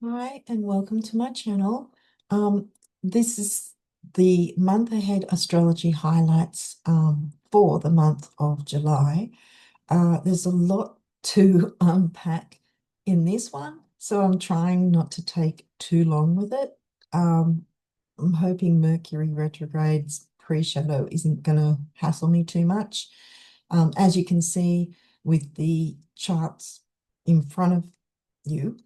Hi, and welcome to my channel. This is the month ahead astrology highlights for the month of July. There's a lot to unpack in this one, so I'm trying not to take too long with it. I'm hoping Mercury retrograde's pre-shadow isn't going to hassle me too much. As you can see with the charts in front of you,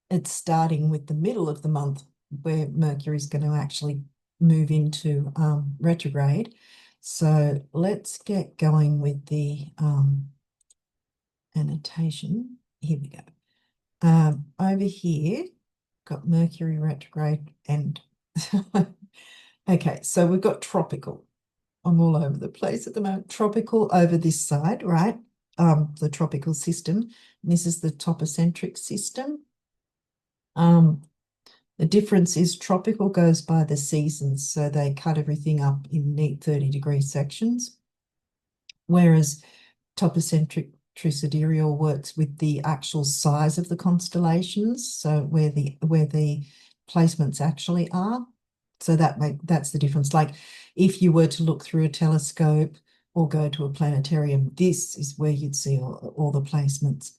it's starting with the middle of the month where Mercury is going to actually move into retrograde. So let's get going with the annotation. Here we go. Over here, got Mercury retrograde and okay, so we've got tropical. I'm all over the place at the moment. Tropical over this side, right? The tropical system. And this is the topocentric system. The difference is tropical goes by the seasons, so they cut everything up in neat 30-degree sections, whereas topocentric true sidereal works with the actual size of the constellations, so where the placements actually are. So that's the difference. Like if you were to look through a telescope or go to a planetarium, this is where you'd see all the placements.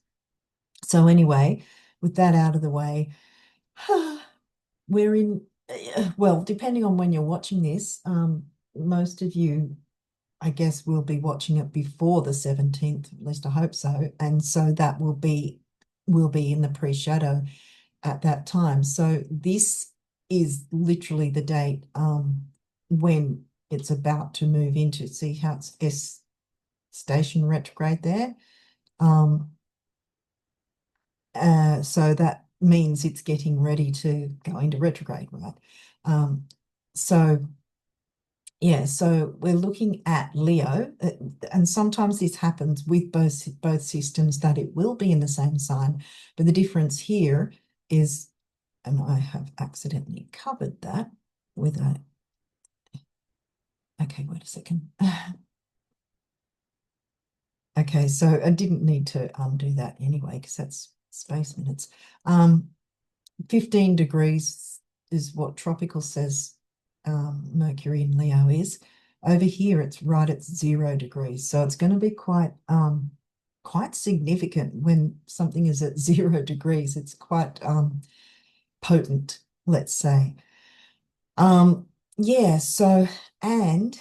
So anyway, with that out of the way, we're in, well, depending on when you're watching this, most of you, I guess, will be watching it before the 17th, at least I hope so. And so that will be in the pre-shadow at that time. So this is literally the date when it's about to move into, see how it's S station retrograde there. So that means it's getting ready to go into retrograde, right? So yeah, so we're looking at Leo, and sometimes this happens with both systems that it will be in the same sign, but the difference here is, and I have accidentally covered that with a, okay, wait a second. Okay, so I didn't need to undo that anyway, because that's space minutes. 15 degrees is what tropical says Mercury in Leo is. Over here, it's right at 0 degrees. So it's going to be quite significant when something is at 0 degrees. It's quite potent, let's say. Yeah, so and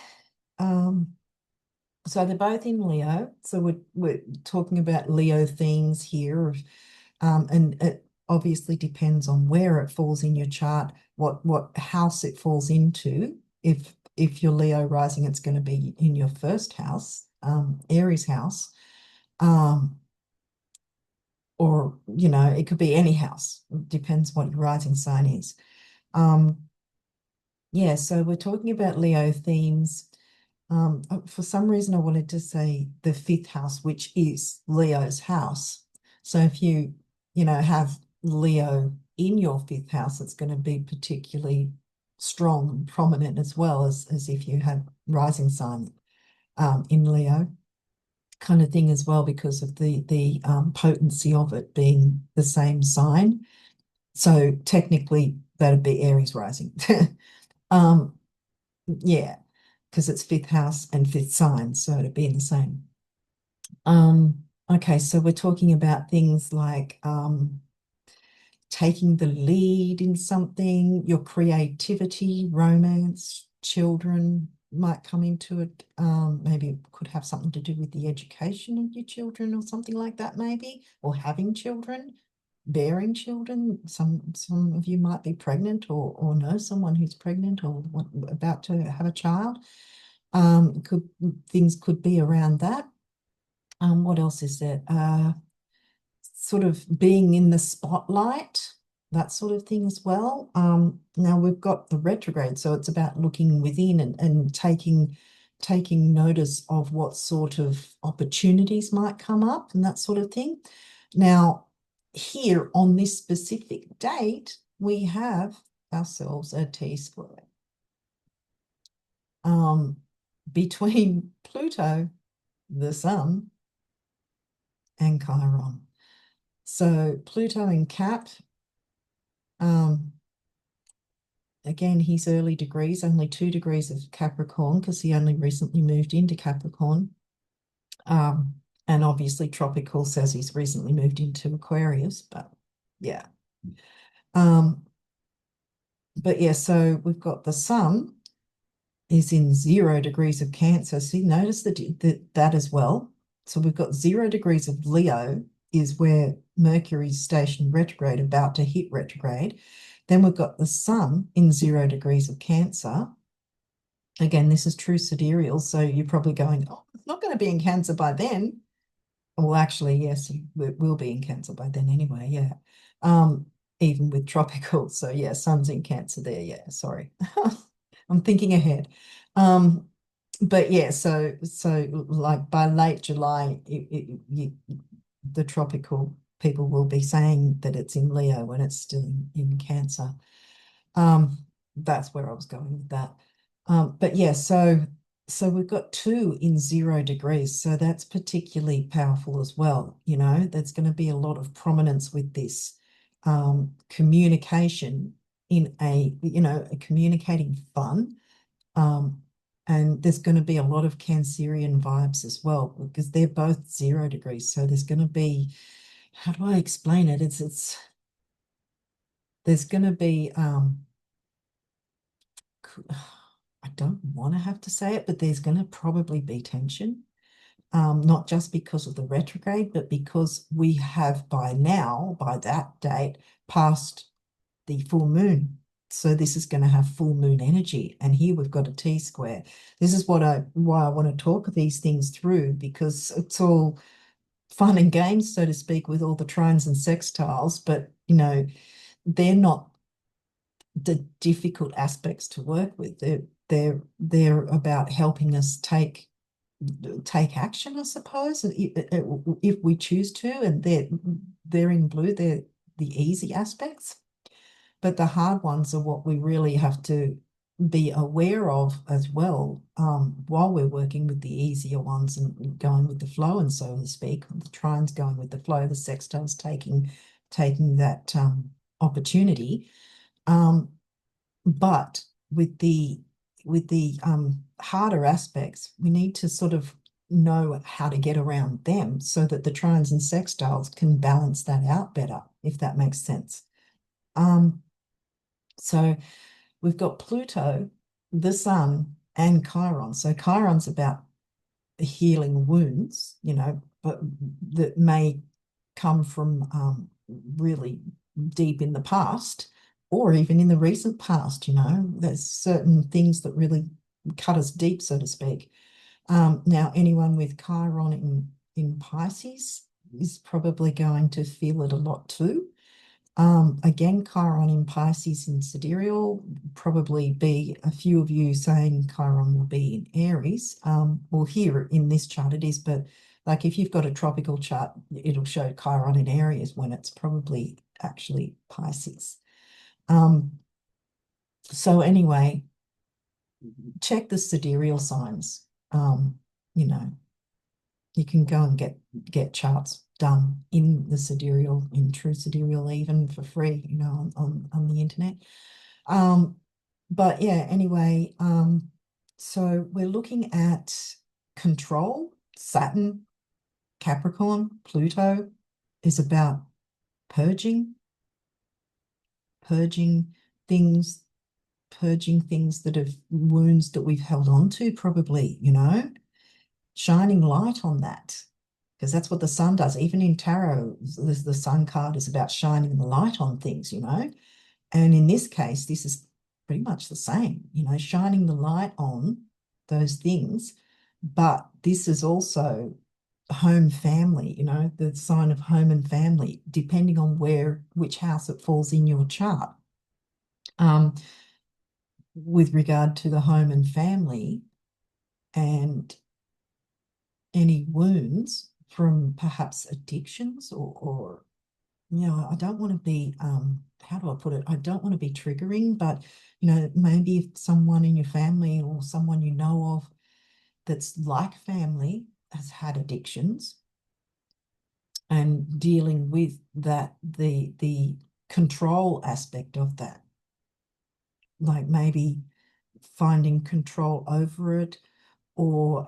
so they're both in Leo. So we're talking about Leo themes here, and it obviously depends on where it falls in your chart, what house it falls into. If you're Leo rising, it's going to be in your first house, Aries house, um, or it could be any house. It depends what your rising sign is. Um, yeah, so we're talking about Leo themes. For some reason, I wanted to say the fifth house, which is Leo's house. So if you have Leo in your fifth house, it's going to be particularly strong and prominent as well as if you have rising sign in Leo kind of thing as well, because of the potency of it being the same sign. So technically, that'd be Aries rising. um, yeah, because it's fifth house and fifth sign, so it'd be in the same. Okay, so we're talking about things like taking the lead in something, your creativity, romance, children might come into it. Maybe it could have something to do with the education of your children or something like that, maybe, or having children, bearing children. Some of you might be pregnant or know someone who's pregnant or about to have a child. Things could be around that. What else is there? Sort of being in the spotlight, that sort of thing as well. Now we've got the retrograde, so it's about looking within and taking notice of what sort of opportunities might come up and that sort of thing. Now, here on this specific date, we have ourselves a T-square between Pluto, the Sun, and Chiron. So Pluto in Cap, um, again, his early degrees, only 2 degrees of Capricorn, because he only recently moved into Capricorn. And obviously tropical says he's recently moved into Aquarius, but yeah. But yeah, so we've got the sun is in 0 degrees of Cancer. See, notice that as well. So we've got 0 degrees of Leo is where Mercury's stationed retrograde, about to hit retrograde. Then we've got the sun in 0 degrees of Cancer. Again, this is true sidereal, so you're probably going, oh, it's not going to be in Cancer by then. Well, actually, yes, it will be in Cancer by then anyway, yeah. Even with tropical. So yeah, sun's in Cancer there, yeah, sorry. I'm thinking ahead. But yeah, so like by late July, the tropical people will be saying that it's in Leo when it's still in Cancer. That's where I was going with that. But yeah, so we've got 2 in 0 degrees, so that's particularly powerful as well. You know, there's going to be a lot of prominence with this communication in a communicating fun. And there's going to be a lot of Cancerian vibes as well, because they're both 0 degrees. So there's going to be, how do I explain it? There's going to be I don't want to have to say it, but there's going to probably be tension, not just because of the retrograde, but because we have by now, by that date, passed the full moon. So this is going to have full moon energy. And here we've got a T-square. This is why I want to talk these things through, because it's all fun and games, so to speak, with all the trines and sextiles, but they're not the difficult aspects to work with. They're about helping us take action, I suppose, if we choose to. And they're in blue. They're the easy aspects, but the hard ones are what we really have to be aware of as well, while we're working with the easier ones and going with the flow, and so to speak. The trines going with the flow, the sextiles taking that opportunity. But with the harder aspects, we need to sort of know how to get around them so that the trines and sextiles can balance that out better, if that makes sense. So we've got Pluto, the sun, and Chiron. So Chiron's about healing wounds, but that may come from really deep in the past, or even in the recent past. There's certain things that really cut us deep, so to speak. Now, anyone with Chiron in Pisces is probably going to feel it a lot too. Again, Chiron in Pisces and sidereal, probably be a few of you saying Chiron will be in Aries. Well, here in this chart it is, but like if you've got a tropical chart, it'll show Chiron in Aries when it's probably actually Pisces. So anyway, check the sidereal signs. You can go and get charts done in the sidereal, in True Sidereal, even for free, on the internet. But yeah, anyway, so we're looking at control. Saturn, Capricorn, Pluto is about purging things, purging things that have wounds that we've held on to, probably, shining light on that, because that's what the sun does. Even in tarot, the sun card is about shining the light on things, and in this case, this is pretty much the same, shining the light on those things. But this is also home, family, the sign of home and family, depending on which house it falls in your chart. With regard to the home and family, and any wounds from perhaps addictions, or I don't want to be, how do I put it? I don't want to be triggering, but maybe if someone in your family or someone you know of that's like family has had addictions, and dealing with that, the control aspect of that, like maybe finding control over it, or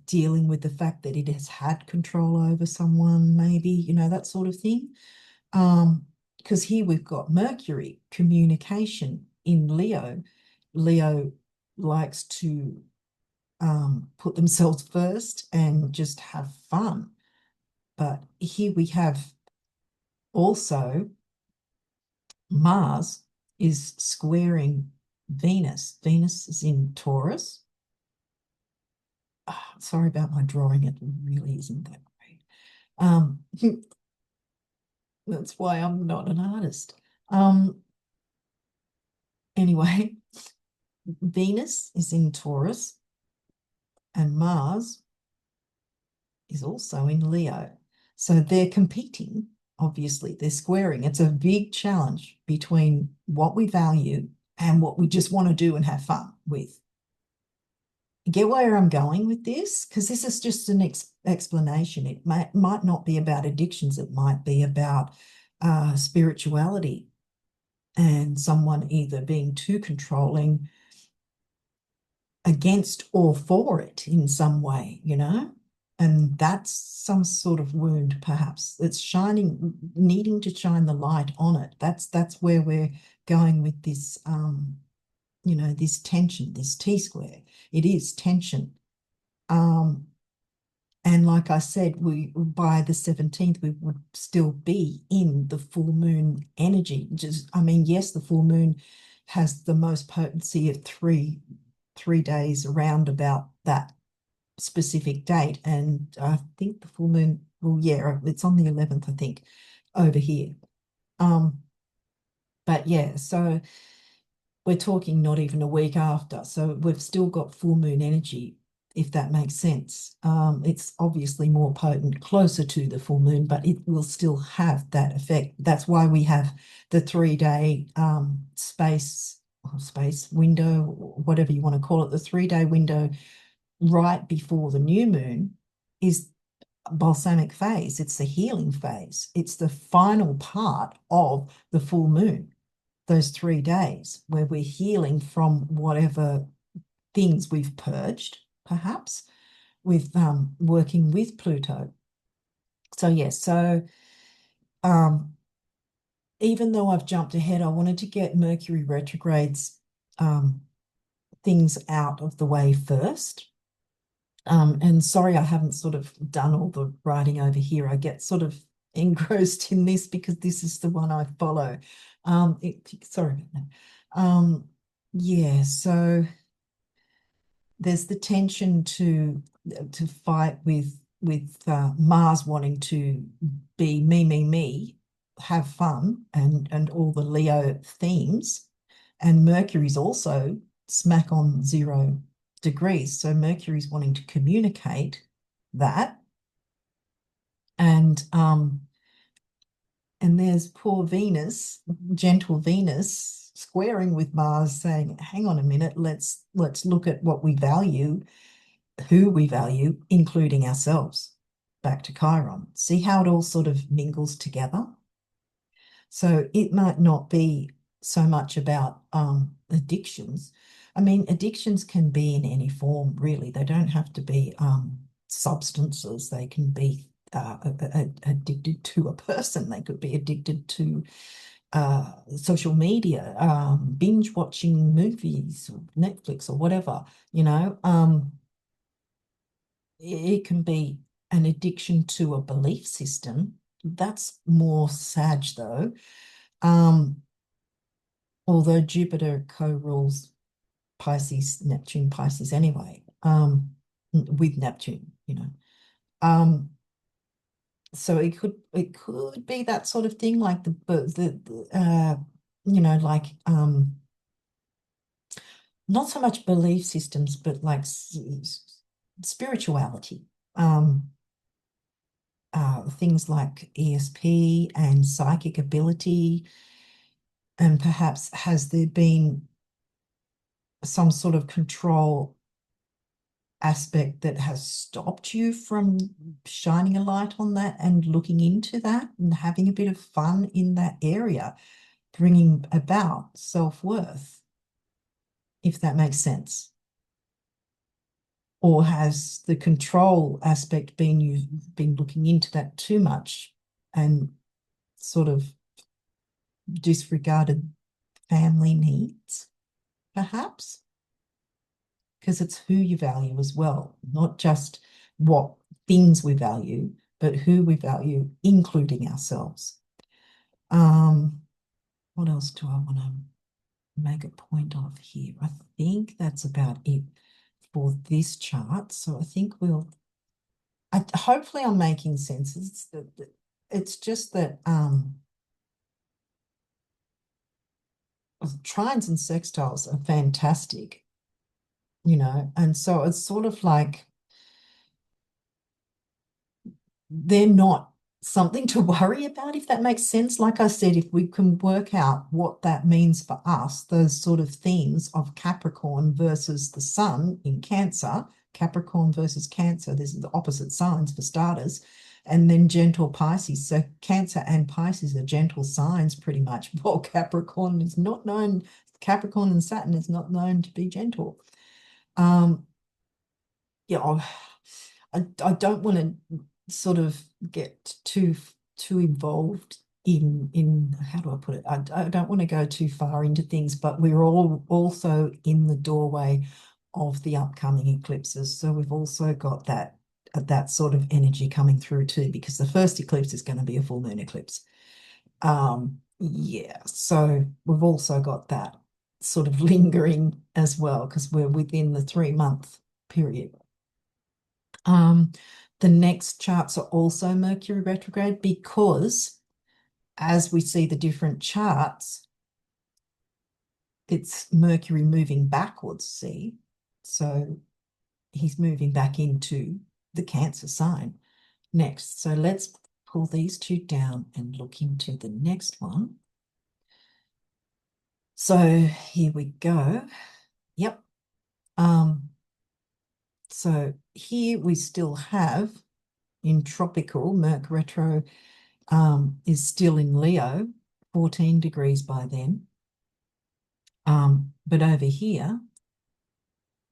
dealing with the fact that it has had control over someone, maybe, you know, that sort of thing. Because here we've got Mercury, communication in Leo. Leo likes to put themselves first and just have fun. But here we have also Mars is squaring Venus. Venus is in Taurus. Sorry about my drawing, it really isn't that great. That's why I'm not an artist. Anyway, Venus is in Taurus and Mars is also in Leo. So they're competing, obviously, they're squaring. It's a big challenge between what we value and what we just want to do and have fun with. Get where I'm going with this? Because this is just an explanation. It might not be about addictions, it might be about spirituality and someone either being too controlling against or for it in some way, you know? And that's some sort of wound, perhaps. It's shining, needing to shine the light on it. That's where we're going with this, you know, this tension, this T-square. It is tension. And like I said, we by the 17th, we would still be in the full moon energy. Just, I mean, yes, the full moon has the most potency at three days around about that specific date. And I think the full moon, well, yeah, it's on the 11th, I think, over here. But yeah, so we're talking not even a week after. So we've still got full moon energy, if that makes sense. It's obviously more potent closer to the full moon, but it will still have that effect. That's why we have the 3-day space window, whatever you want to call it, the 3-day window right before the new moon is balsamic phase. It's the healing phase. It's the final part of the full moon, those 3 days where we're healing from whatever things we've purged, perhaps, with working with Pluto. So yes, so even though I've jumped ahead, I wanted to get Mercury retrogrades things out of the way first. And sorry, I haven't sort of done all the writing over here. I get sort of engrossed in this because this is the one I follow. Sorry about that. Yeah, so there's the tension to fight with Mars wanting to be me, have fun, and all the Leo themes, and Mercury's also smack on 0 degrees. So Mercury's wanting to communicate that, and there's poor Venus, gentle Venus, squaring with Mars, saying, "Hang on a minute, let's look at what we value, who we value, including ourselves." Back to Chiron. See how it all sort of mingles together? So it might not be so much about addictions. I mean, addictions can be in any form, really. They don't have to be substances. They can be addicted to a person. They could be addicted to social media, binge watching movies, or Netflix, or whatever, you know. It can be an addiction to a belief system. That's more Sag, though. Although Jupiter co-rules Pisces, Neptune, Pisces anyway, with Neptune, you know. So it could be that sort of thing, like you know, like not so much belief systems, but like spirituality. Things like ESP and psychic ability, and perhaps has there been some sort of control aspect that has stopped you from shining a light on that and looking into that and having a bit of fun in that area, bringing about self-worth, if that makes sense? Or has the control aspect been you've been looking into that too much and sort of disregarded family needs, perhaps? Because it's who you value as well, not just what things we value, but who we value, including ourselves. What else do I want to make a point of here? I think that's about it for this chart. So I think hopefully I'm making sense. It's just that trines and sextiles are fantastic, and so it's sort of like they're not something to worry about, if that makes sense. Like I said, if we can work out what that means for us, those sort of themes of Capricorn versus the sun in Cancer, Capricorn versus Cancer, there's the opposite signs for starters, and then gentle Pisces. So Cancer and Pisces are gentle signs pretty much, while Capricorn and Saturn is not known to be gentle. Yeah, I don't want to sort of get too involved in how do I put it? I don't want to go too far into things, but we're all also in the doorway of the upcoming eclipses. So we've also got that sort of energy coming through too, because the first eclipse is going to be a full moon eclipse. Yeah, so we've also got that sort of lingering as well, because we're within the 3-month period. The next charts are also Mercury retrograde, because as we see the different charts, it's Mercury moving backwards, see? So he's moving back into the Cancer sign next. So let's pull these two down and look into the next one. So here we go. Yep. So here we still have in tropical, Merc retro is still in Leo, 14 degrees by then. But over here,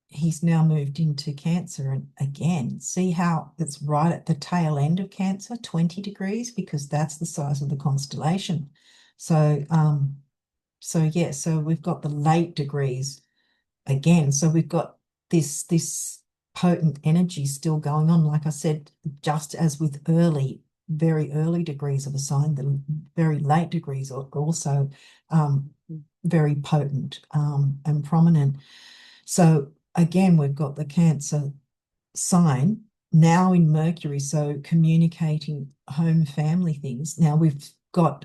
he's now moved into Cancer. And again, see how it's right at the tail end of Cancer, 20 degrees, because that's the size of the constellation. So, yeah, so we've got the late degrees again. So we've got this potent energy still going on. Like I said, just as with very early degrees of a sign, the very late degrees are also very potent and prominent. So again, we've got the Cancer sign now in Mercury, so communicating home family things. Now we've got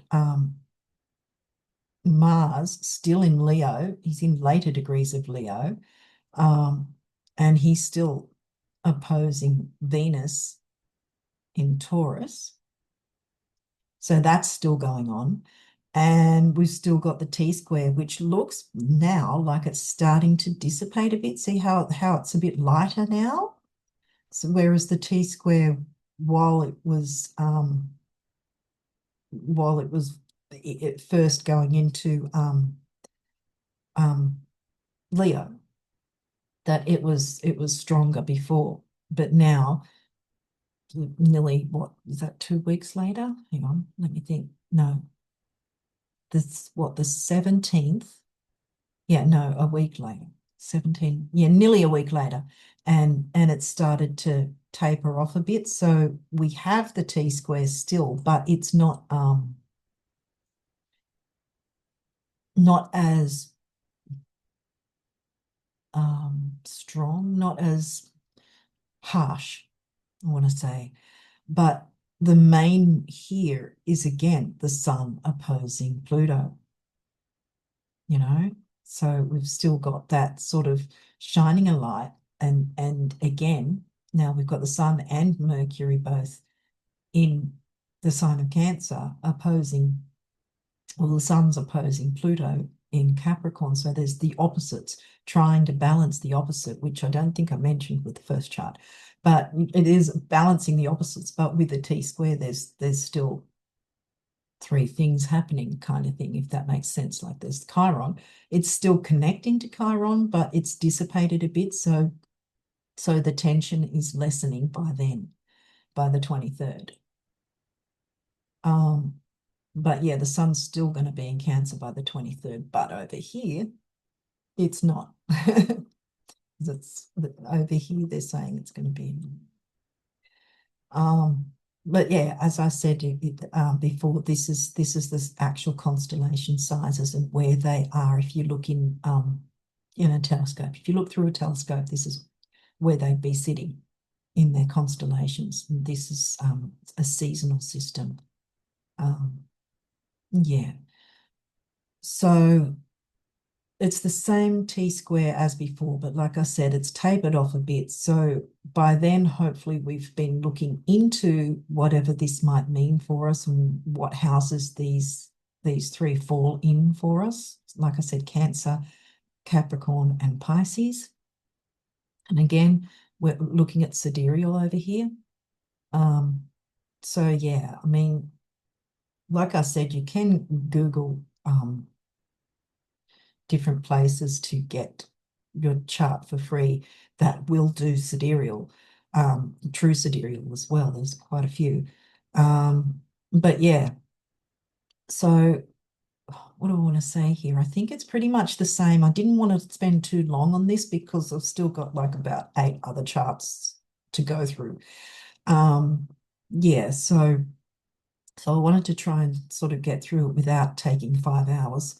Mars still in Leo. He's in later degrees of Leo. And he's still opposing Venus in Taurus. So that's still going on. And we've still got the T-square, which looks now like it's starting to dissipate a bit. See how it's a bit lighter now? So whereas the T-square, while it was first going into Leo, that it was stronger before, but now nearly, what is that, 2 weeks later? Hang on, let me think. No, this what, the 17th? Yeah, no, a week later. 17, yeah, nearly a week later, and it started to taper off a bit. So we have the T-square still, but it's not as strong, not as harsh, I want to say. But the main here is, again, the sun opposing Pluto, So we've still got that sort of shining a light. And again, now we've got the sun and Mercury both in the sign of Cancer opposing, well, the sun's opposing Pluto in Capricorn. So there's the opposites, trying to balance the opposite, which I don't think I mentioned with the first chart, but it is balancing the opposites. But with the T-square, there's still three things happening kind of thing, if that makes sense. Like there's Chiron, it's still connecting to Chiron, but it's dissipated a bit. So the tension is lessening by then, by the 23rd. But yeah, the sun's still going to be in Cancer by the 23rd, but over here, it's not. It's over here, they're saying it's going to be. But yeah, as I said before, this is the actual constellation sizes and where they are. If you look in a telescope, if you look through a telescope, this is where they'd be sitting in their constellations. And this is a seasonal system. Yeah. So it's the same T-square as before, but like I said, it's tapered off a bit. So by then, hopefully we've been looking into whatever this might mean for us and what houses these three fall in for us. Like I said, Cancer, Capricorn, and Pisces. And again, we're looking at sidereal over here. So yeah, I mean, like I said, you can Google different places to get your chart for free that will do sidereal, true sidereal as well. There's quite a few. But yeah, so what do I want to say here? I think it's pretty much the same. I didn't want to spend too long on this because I've still got like about 8 other charts to go through. Yeah, so I wanted to try and sort of get through it without taking 5 hours.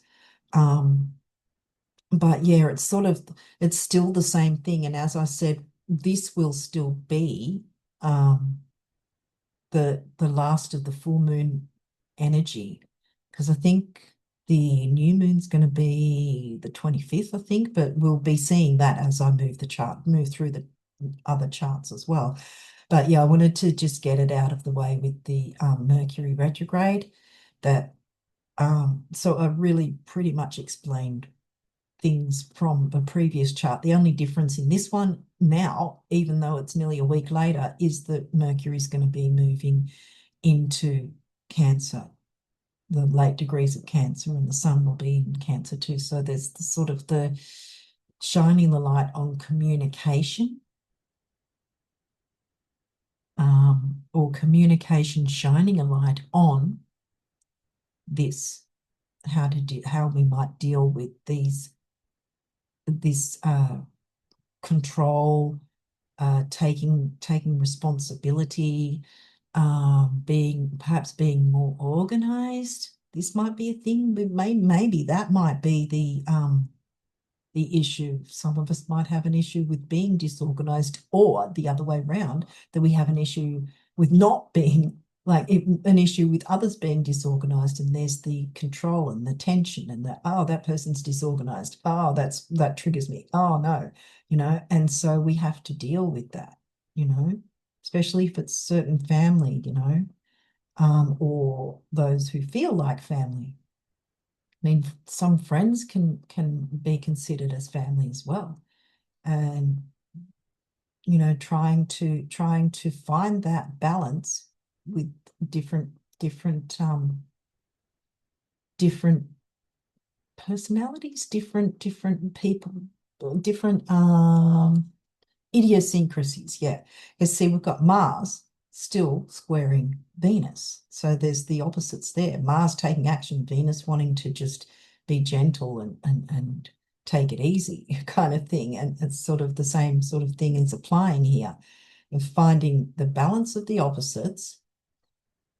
But yeah, it's still the same thing. And as I said, this will still be the last of the full moon energy, because I think the new moon's going to be the 25th, I think, but we'll be seeing that as I move through the other charts as well. But yeah, I wanted to just get it out of the way with the Mercury retrograde. So I really pretty much explained things from a previous chart. The only difference in this one now, even though it's nearly a week later, is that Mercury is going to be moving into Cancer, the late degrees of Cancer, and the sun will be in Cancer too. So there's the shining the light on communication, or communication shining a light on this, how we might deal with this control, taking responsibility, perhaps being more organized. This might be a thing. Maybe that might be the issue. Some of us might have an issue with being disorganized, or the other way around, that we have an issue with not being, like an issue with others being disorganized, and there's the control and the tension and that person's disorganized. Oh, that triggers me. Oh no, and so we have to deal with that, especially if it's certain family, or those who feel like family. I mean, some friends can be considered as family as well. And, trying to find that balance with different personalities, different people, different idiosyncrasies. Yeah. Because see, we've got Mars still squaring Venus. So there's the opposites there. Mars taking action, Venus wanting to just be gentle and take it easy kind of thing. And it's sort of the same sort of thing is applying here, of finding the balance of the opposites,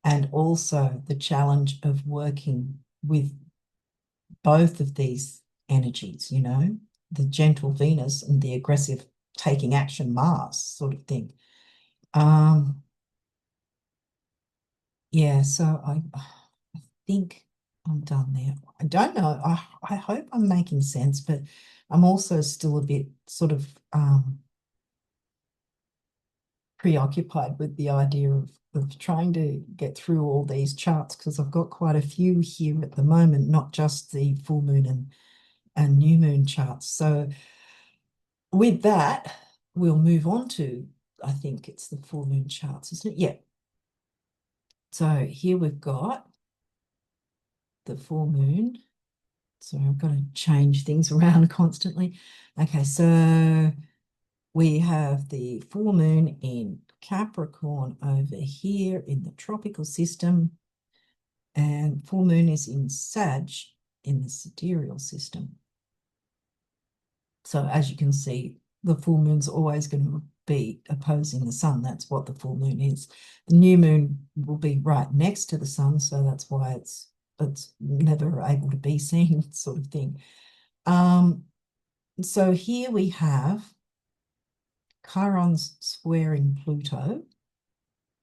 and also the challenge of working with both of these energies, the gentle Venus and the aggressive taking action Mars sort of thing. Yeah, so I think I'm done there. I don't know. I hope I'm making sense, but I'm also still a bit sort of preoccupied with the idea of trying to get through all these charts because I've got quite a few here at the moment, not just the full moon and new moon charts. So with that, we'll move on to, I think it's the full moon charts, isn't it? Yeah. So here we've got the full moon. So I've got to change things around constantly. Okay, so we have the full moon in Capricorn over here in the tropical system, and full moon is in Sag in the sidereal system. So as you can see, the full moon's always going to be opposing the sun. That's what the full moon is. The new moon will be right next to the sun, so that's why it's never able to be seen, sort of thing. So here we have Chiron's squaring Pluto,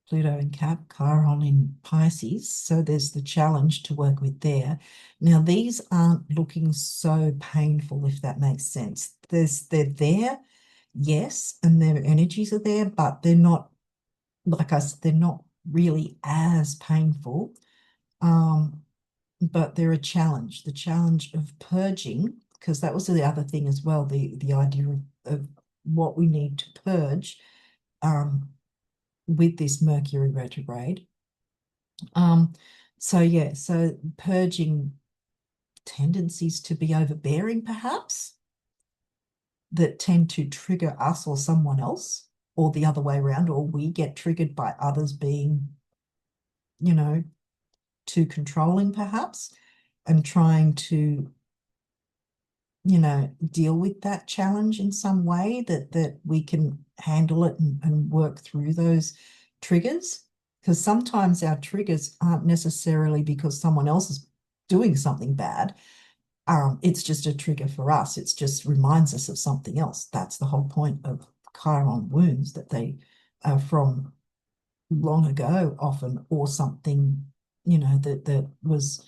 Pluto in Cap, Chiron in Pisces. So there's the challenge to work with there. Now, these aren't looking so painful, if that makes sense. They're there, yes, and their energies are there, but they're not, like I said, they're not really as painful. But they're a challenge, the challenge of purging, because that was the other thing as well, the idea of what we need to purge with this Mercury retrograde. So yeah, so purging tendencies to be overbearing, perhaps, that tend to trigger us or someone else, or the other way around, or we get triggered by others being, you know, too controlling, perhaps, and trying to, you know, deal with that challenge in some way that we can handle it and work through those triggers. Because sometimes our triggers aren't necessarily because someone else is doing something bad. It's just a trigger for us. It just reminds us of something else. That's the whole point of Chiron wounds, that they are from long ago often, or something, you know, that was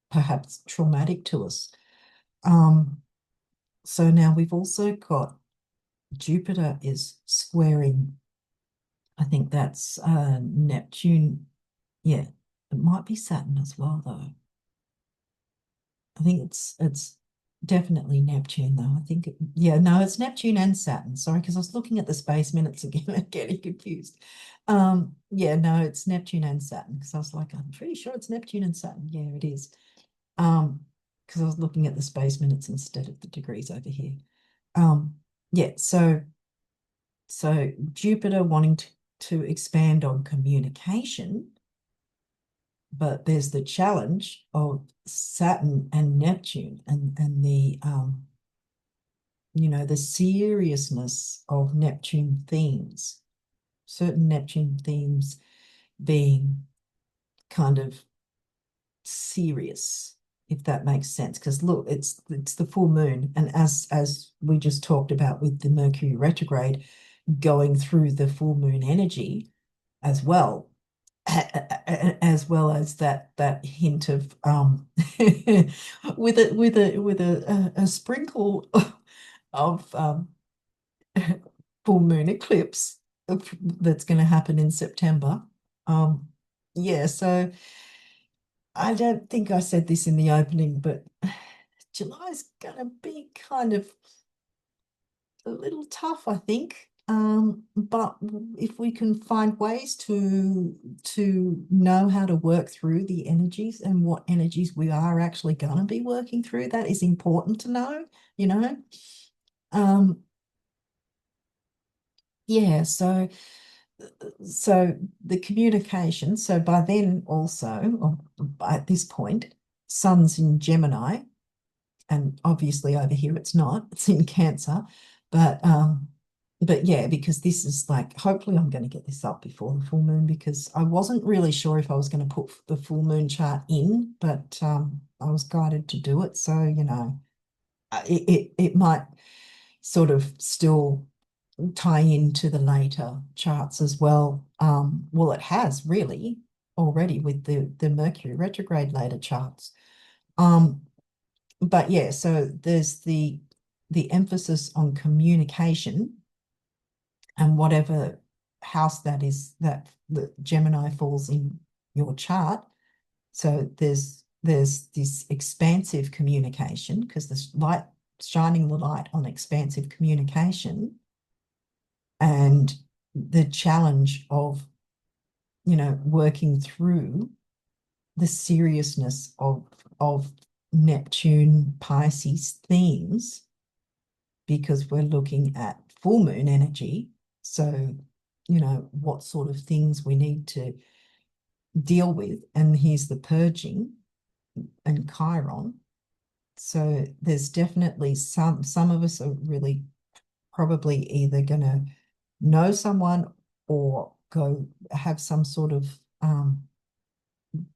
perhaps traumatic to us. So now we've also got Jupiter is squaring, I think that's Neptune. Yeah, it might be Saturn as well, though. I think it's definitely Neptune, though. I think yeah, no, it's Neptune and Saturn. Sorry, because I was looking at the space minutes again and getting confused. Yeah, no, it's Neptune and Saturn, because I was like, I'm pretty sure it's Neptune and Saturn. Yeah, it is. Because I was looking at the space minutes instead of the degrees over here. Yeah, so Jupiter wanting to expand on communication, but there's the challenge of Saturn and Neptune and the you know, the seriousness of Neptune themes, certain Neptune themes being kind of serious, if that makes sense. Because look, it's the full moon, and as we just talked about with the Mercury retrograde going through the full moon energy as well, as well as that hint of with a sprinkle of full moon eclipse that's going to happen in September. Yeah, so I don't think I said this in the opening, but July's going to be kind of a little tough, I think. But if we can find ways to know how to work through the energies and what energies we are actually going to be working through, that is important to know, you know. Um, yeah, so the communication, so by then also, or at this point, Sun's in Gemini, and obviously over here it's not, it's in Cancer, but yeah, because this is like, hopefully I'm going to get this up before the full moon, because I wasn't really sure if I was going to put the full moon chart in, but I was guided to do it, so you know, it might sort of still tie into the later charts as well. Well, it has really already with the Mercury retrograde later charts. But yeah, so there's the emphasis on communication and whatever house that is that the Gemini falls in your chart. So there's this expansive communication, because there's light shining the light on expansive communication and the challenge of, working through the seriousness of Neptune Pisces themes, because we're looking at full moon energy. So, what sort of things we need to deal with. And here's the purging and Chiron. So there's definitely some of us are really probably either going to know someone or go have some sort of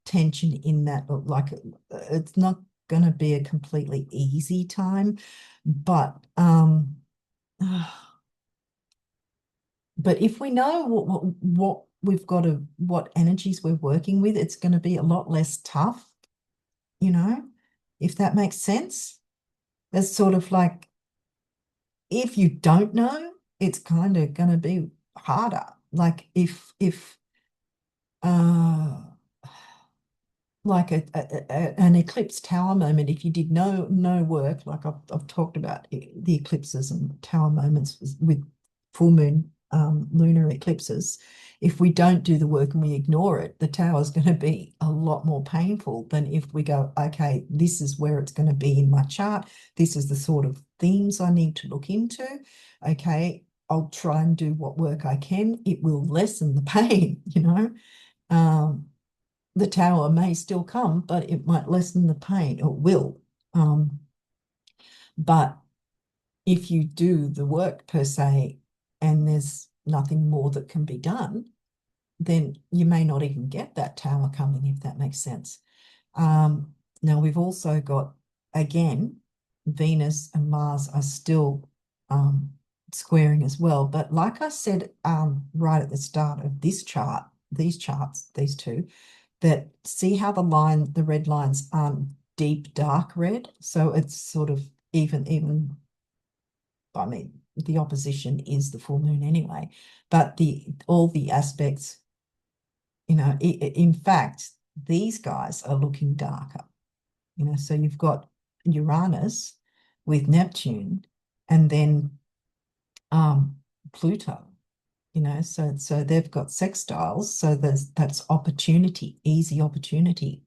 tension in that. Like, it's not going to be a completely easy time, but if we know what we've got to, what energies we're working with, it's going to be a lot less tough, if that makes sense. That's sort of like, if you don't know, it's kind of going to be harder. Like if uh like an eclipse tower moment, if you did no work, like I've talked about the eclipses and tower moments with full moon lunar eclipses. If we don't do the work and we ignore it, the tower is going to be a lot more painful than if we go, okay, this is where it's going to be in my chart. This is the sort of themes I need to look into. Okay, I'll try and do what work I can. It will lessen the pain, the tower may still come, but it might lessen the pain. It will. But if you do the work per se, and there's nothing more that can be done, then you may not even get that tower coming, if that makes sense. Now we've also got, again, Venus and Mars are still squaring as well. But like I said, right at the start of this chart, these charts, these two, that see how the red lines aren't deep dark red. So it's sort of even, I mean, the opposition is the full moon anyway, but all the aspects, in fact, these guys are looking darker, so you've got Uranus with Neptune and then Pluto, so they've got sextiles. So that's opportunity, easy opportunity,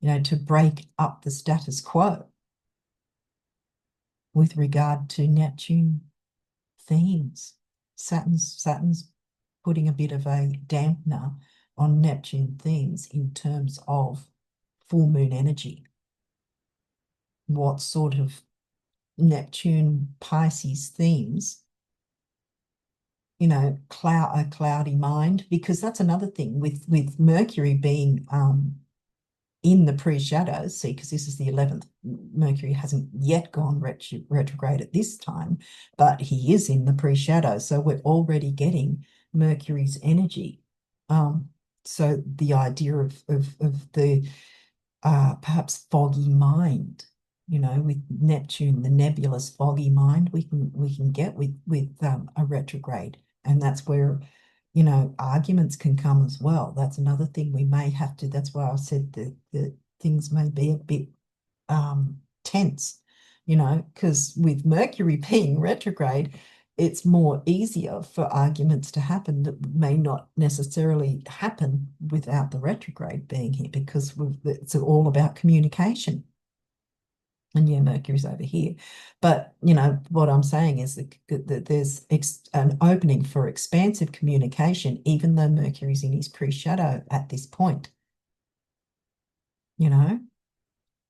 to break up the status quo with regard to Neptune themes. Saturn's putting a bit of a dampener on Neptune themes in terms of full moon energy. What sort of Neptune Pisces themes, a cloudy mind, because that's another thing with Mercury being in the pre-shadows. See, because this is the 11th, Mercury hasn't yet gone retrograde at this time, but he is in the pre-shadow, so we're already getting Mercury's energy. So the idea of the perhaps foggy mind, with Neptune, the nebulous foggy mind we can get with a retrograde, and that's where arguments can come as well. That's another thing we may have to. That's why I said that things may be a bit tense, because with Mercury being retrograde, it's more easier for arguments to happen that may not necessarily happen without the retrograde being here, because it's all about communication. And yeah, Mercury's over here. But, what I'm saying is that there's an opening for expansive communication, even though Mercury's in his pre-shadow at this point,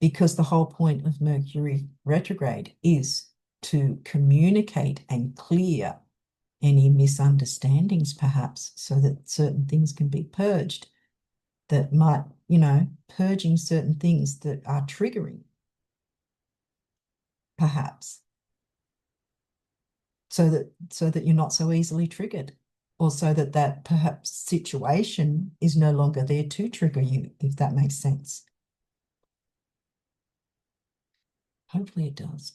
because the whole point of Mercury retrograde is to communicate and clear any misunderstandings, perhaps, so that certain things can be purged that might, purging certain things that are triggering, perhaps, so that you're not so easily triggered, or so that perhaps situation is no longer there to trigger you, if that makes sense. Hopefully it does.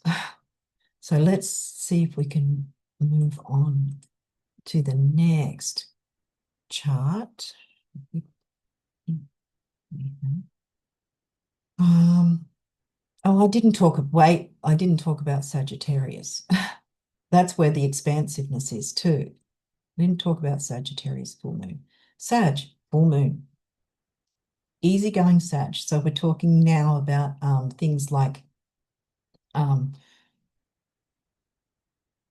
So let's see if we can move on to the next. chart. Um, oh, I didn't talk about Sagittarius. That's where the expansiveness is too. I didn't talk about Sagittarius full moon. Sag, full moon, easygoing Sag. So we're talking now about things like um,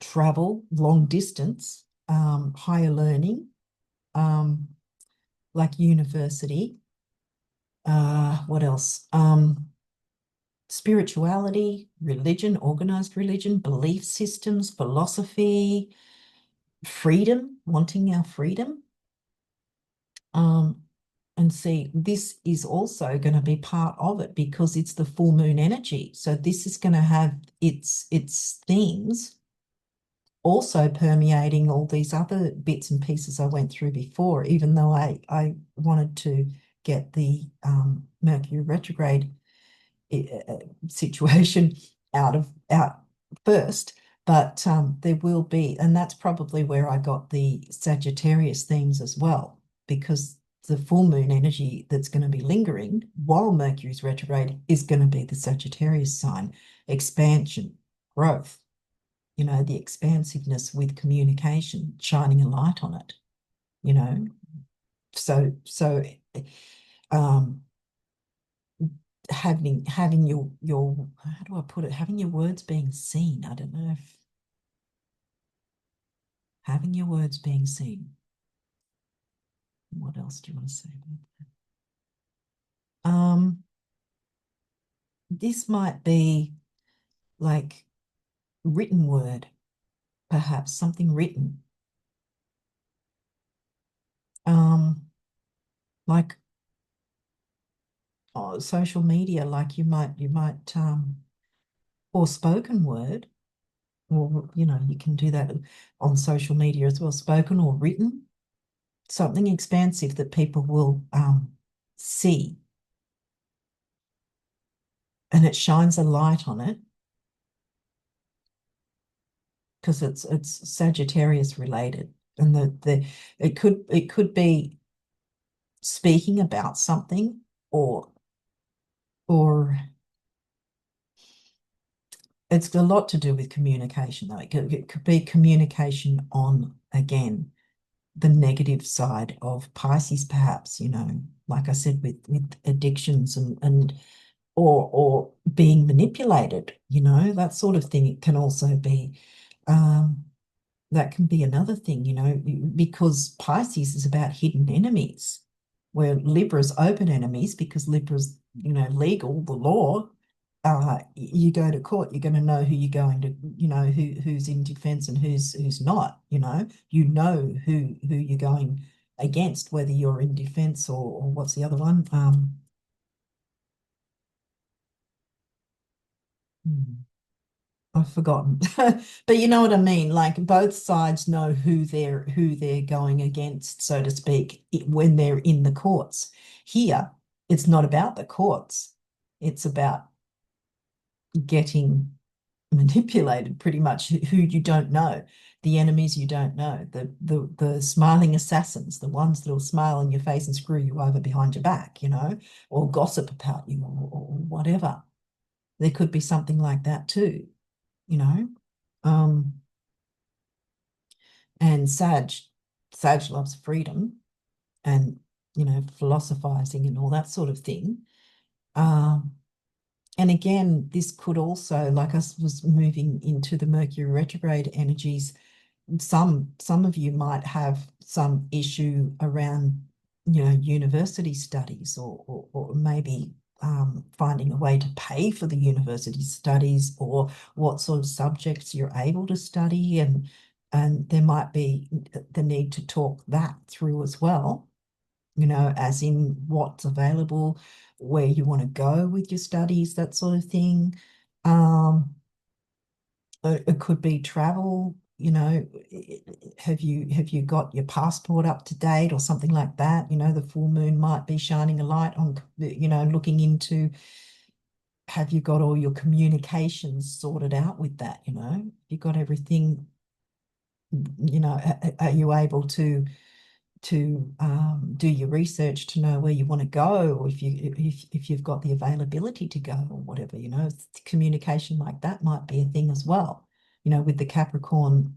travel, long distance, higher learning, um, like university. What else? Spirituality, religion, organized religion, belief systems, philosophy, freedom, wanting our freedom. And see, this is also going to be part of it because it's the full moon energy. So this is going to have its themes also permeating all these other bits and pieces I went through before, even though I wanted to get the Mercury retrograde situation out first. But there will be, and that's probably where I got the Sagittarius themes as well, because the full moon energy that's going to be lingering while Mercury's retrograde is going to be the Sagittarius sign, expansion, growth, the expansiveness with communication, shining a light on it, you know. So um having your how do I put it? Having your words being seen. I don't know if having your words being seen. What else do you want to say about that? This might be like written word, perhaps something written. Like social media, like you might or spoken word, or you can do that on social media as well, spoken or written, something expansive that people will see, and it shines a light on it because it's Sagittarius related, and it could be speaking about something, or it's a lot to do with communication though. It could be communication on, again, the negative side of Pisces, perhaps, like I said, with addictions and or being manipulated, that sort of thing. It can also be that can be another thing, because Pisces is about hidden enemies, where Libra's open enemies, because Libra's, legal, the law. You go to court, you're going to know who you're going to, who's in defense and who's not, who you're going against, whether you're in defense or what's the other one? Hmm. I've forgotten. But you know what I mean? Like both sides know who they're going against, so to speak, when they're in the courts. Here, it's not about the courts. It's about getting manipulated, pretty much, who you don't know, the enemies you don't know, the smiling assassins, the ones that'll smile in your face and screw you over behind your back, or gossip about you, or whatever. There could be something like that too, you know. Um, and Sag loves freedom and, philosophizing and all that sort of thing. Um, and again, this could also, like I was moving into the Mercury retrograde energies, some of you might have some issue around, university studies, or maybe finding a way to pay for the university studies, or what sort of subjects you're able to study, and there might be the need to talk that through as well, as in what's available, where you want to go with your studies, that sort of thing. It could be travel, have you got your passport up to date or something like that? The full moon might be shining a light on, looking into, have you got all your communications sorted out with that? You got everything, are you able to do your research to know where you want to go, or if you've got the availability to go or whatever, communication like that might be a thing as well. With the Capricorn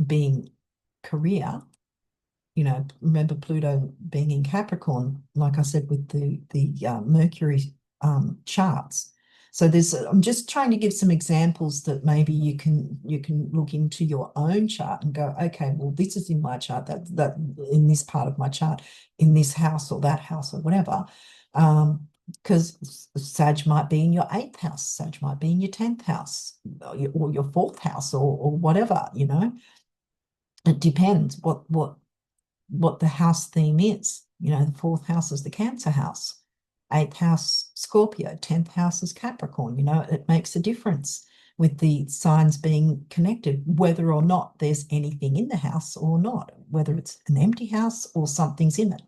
being career, remember Pluto being in Capricorn, like I said, with the Mercury charts. So I'm just trying to give some examples that maybe you can look into your own chart and go, okay, well, this is in my chart, that in this part of my chart, in this house or that house or whatever. Because Sag might be in your 8th house, Sag might be in your 10th house, or your 4th house, or whatever, It depends what the house theme is. The 4th house is the Cancer house, 8th house Scorpio, 10th house is Capricorn. It makes a difference with the signs being connected, whether or not there's anything in the house or not, whether it's an empty house or something's in it,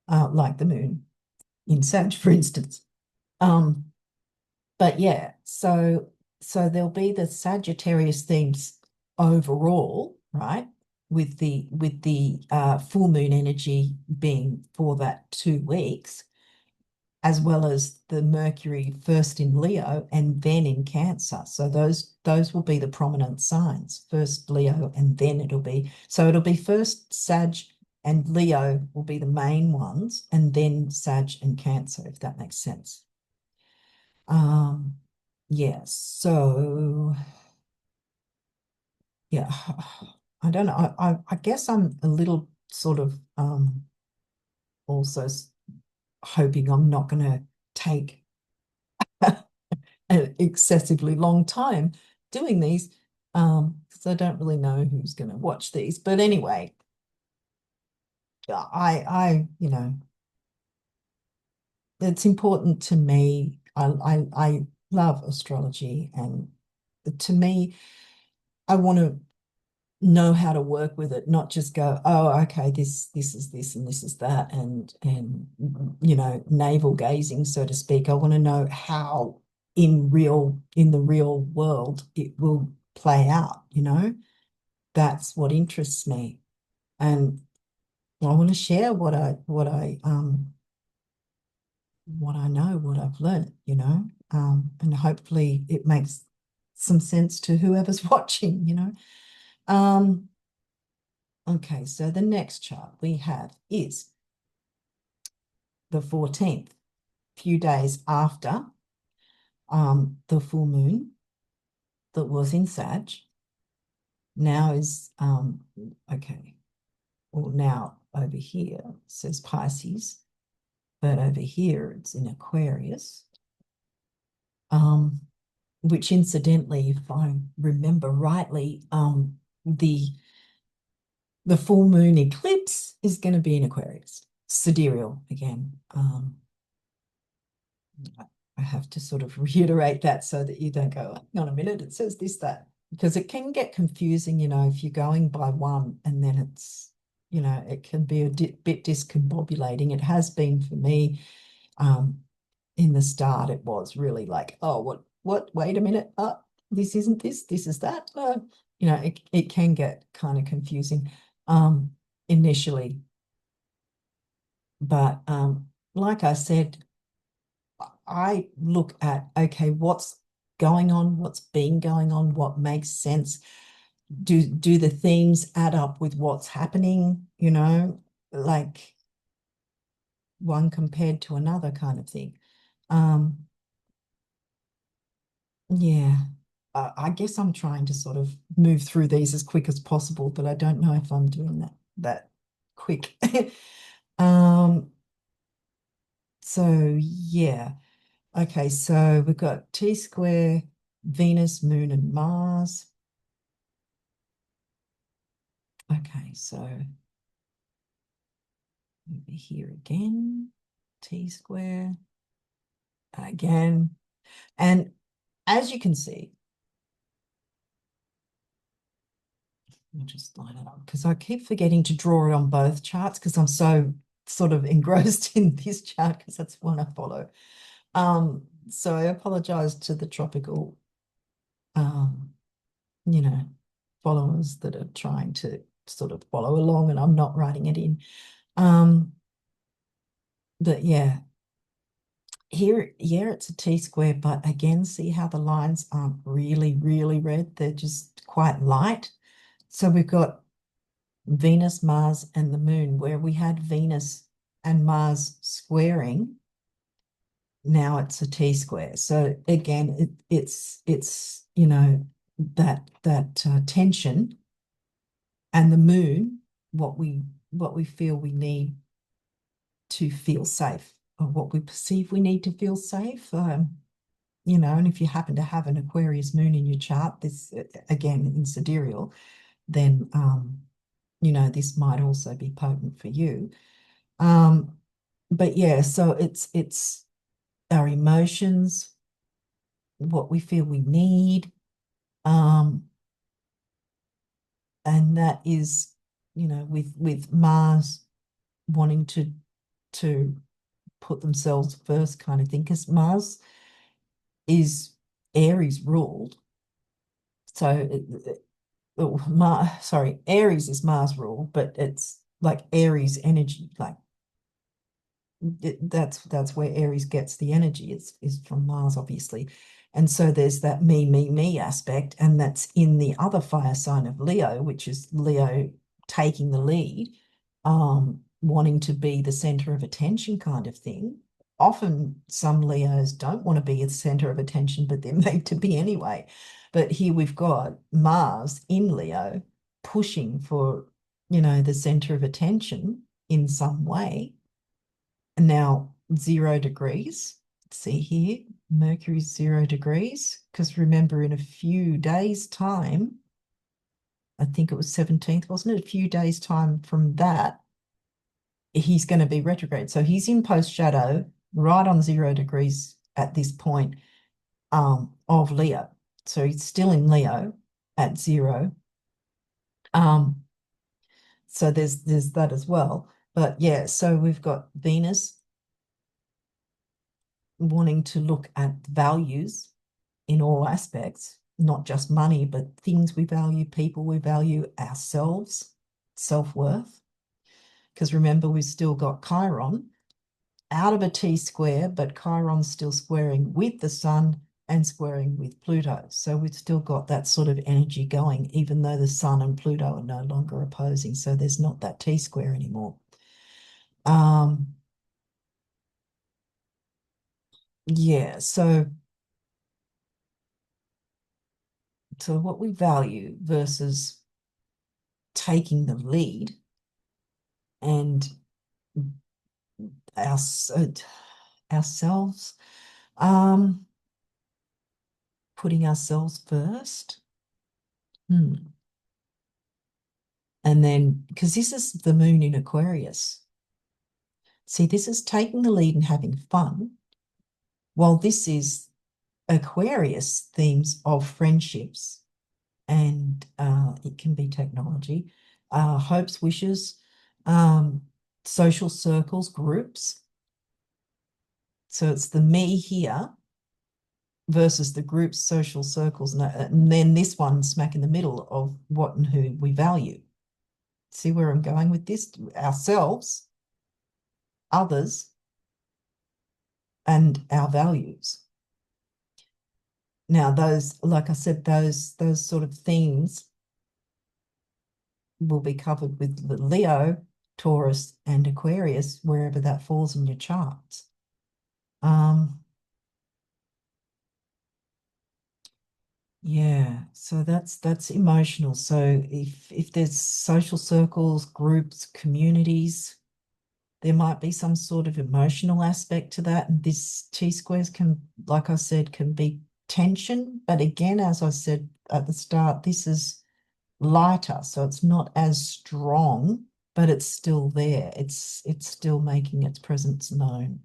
like the moon in Sag, for instance. But yeah, so there'll be the Sagittarius themes overall, right? With the full moon energy being for that 2 weeks, as well as the Mercury first in Leo and then in Cancer. So those will be the prominent signs. First Leo, and then it'll be first Sag and Leo will be the main ones, and then Sag and Cancer, if that makes sense. Yeah, so yeah, I don't know. I guess I'm a little sort of also hoping I'm not going to take an excessively long time doing these, because I don't really know who's going to watch these. But anyway, it's important to me. I love astrology, and to me, I want to know how to work with it, not just go, oh, okay, this is this and this is that, and navel gazing, so to speak. I want to know how in the real world it will play out. That's what interests me, and I want to share what I know, what I've learned, and hopefully it makes some sense to whoever's watching. Um, okay, so the next chart we have is the 14th, few days after the full moon that was in Sag. Now is okay. Well, now over here it says Pisces, but over here it's in Aquarius. Which incidentally, if I remember rightly, the full moon eclipse is going to be in Aquarius, sidereal again. I have to sort of reiterate that so that you don't go, hang on a minute, it says this, that, because it can get confusing, if you're going by one and then it's, it can be a bit discombobulating. It has been for me. In the start, it was really like, oh, what, wait a minute, this isn't this, this is that. It can get kind of confusing initially. But like I said, I look at, okay, what's going on, what's been going on, what makes sense. Do the themes add up with what's happening, like one compared to another kind of thing. Yeah, I guess I'm trying to sort of move through these as quick as possible, but I don't know if I'm doing that quick. Um, so yeah. Okay, so we've got T square, Venus, Moon, and Mars. Okay, so over here again, T square again. And as you can see, I'll just line it up because I keep forgetting to draw it on both charts because I'm so sort of engrossed in this chart because that's one I follow. So I apologize to the tropical, um, followers that are trying to sort of follow along, and I'm not writing it in. But yeah, here, yeah, it's a T-square, but again, see how the lines aren't really, really red. They're just quite light. So we've got Venus, Mars, and the moon, where we had Venus and Mars squaring. Now it's a T-square. So again, it's you know, that tension, and the moon, what we feel we need to feel safe, or what we perceive we need to feel safe. You know, and if you happen to have an Aquarius moon in your chart, this again in sidereal, then you know, this might also be potent for you. But yeah, so it's our emotions, what we feel we need, and that is, you know, with Mars wanting to put themselves first, kind of thing, because Mars is Aries ruled. So sorry, Aries is Mars ruled, but it's like Aries energy, like that's where Aries gets the energy, is from Mars, obviously. And so there's that me aspect, and that's in the other fire sign of Leo, which is Leo taking the lead, wanting to be the center of attention kind of thing. Often some Leos don't want to be a center of attention, but they're made to be anyway. But here we've got Mars in Leo pushing for, you know, the center of attention in some way. And now 0 degrees. See here, Mercury's 0 degrees, because remember, in a few days' time, I think it was 17th, wasn't it? A few days' time from that, he's going to be retrograde. So he's in post shadow, right on 0 degrees at this point, of Leo. So he's still in Leo at 0. So there's that as well. But yeah, so we've got Venus wanting to look at values in all aspects, not just money, but things we value, people we value, ourselves, self-worth. Because remember, we've still got Chiron out of a T-square, but Chiron's still squaring with the sun and squaring with Pluto. So we've still got that sort of energy going, even though the sun and Pluto are no longer opposing. So there's not that T-square anymore. Yeah, so what we value versus taking the lead, and our, ourselves, putting ourselves first. And then, because this is the moon in Aquarius. See, this is taking the lead and having fun, while this is Aquarius themes of friendships, and it can be technology, hopes, wishes, social circles, groups. So it's the me here versus the groups, social circles, and then this one smack in the middle of what and who we value. See where I'm going with this? Ourselves, others, and our values. Now, those, like I said, those sort of themes will be covered with the Leo, Taurus, and Aquarius, wherever that falls in your charts. Yeah, so that's emotional. So if there's social circles, groups, communities, there might be some sort of emotional aspect to that. And this T-squares can, like I said, can be tension. But again, as I said at the start, this is lighter, so it's not as strong, but it's still there. It's still making its presence known.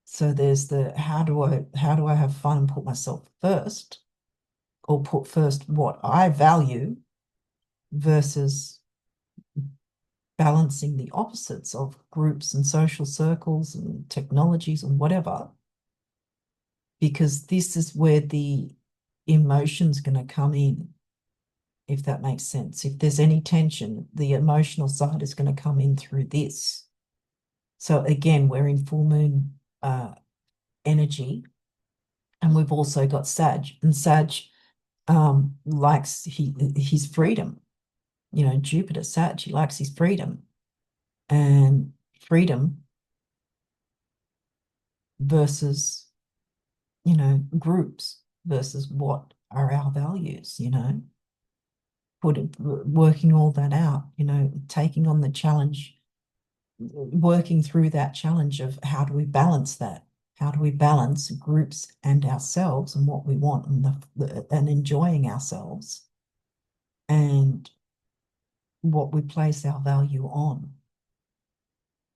So there's the how do I have fun and put myself first, or put first what I value, versus balancing the opposites of groups and social circles and technologies and whatever, because this is where the emotion's going to come in. if that makes sense. If there's any tension, the emotional side is going to come in through this. So again, we're in full moon energy, and we've also got Sag, and Sag likes his freedom. You know, Jupiter, Sag, he likes his freedom, and freedom versus, you know, groups versus what are our values, you know, working all that out, you know, taking on the challenge, working through that challenge of how do we balance that? How do we balance groups and ourselves and what we want and enjoying ourselves and what we place our value on?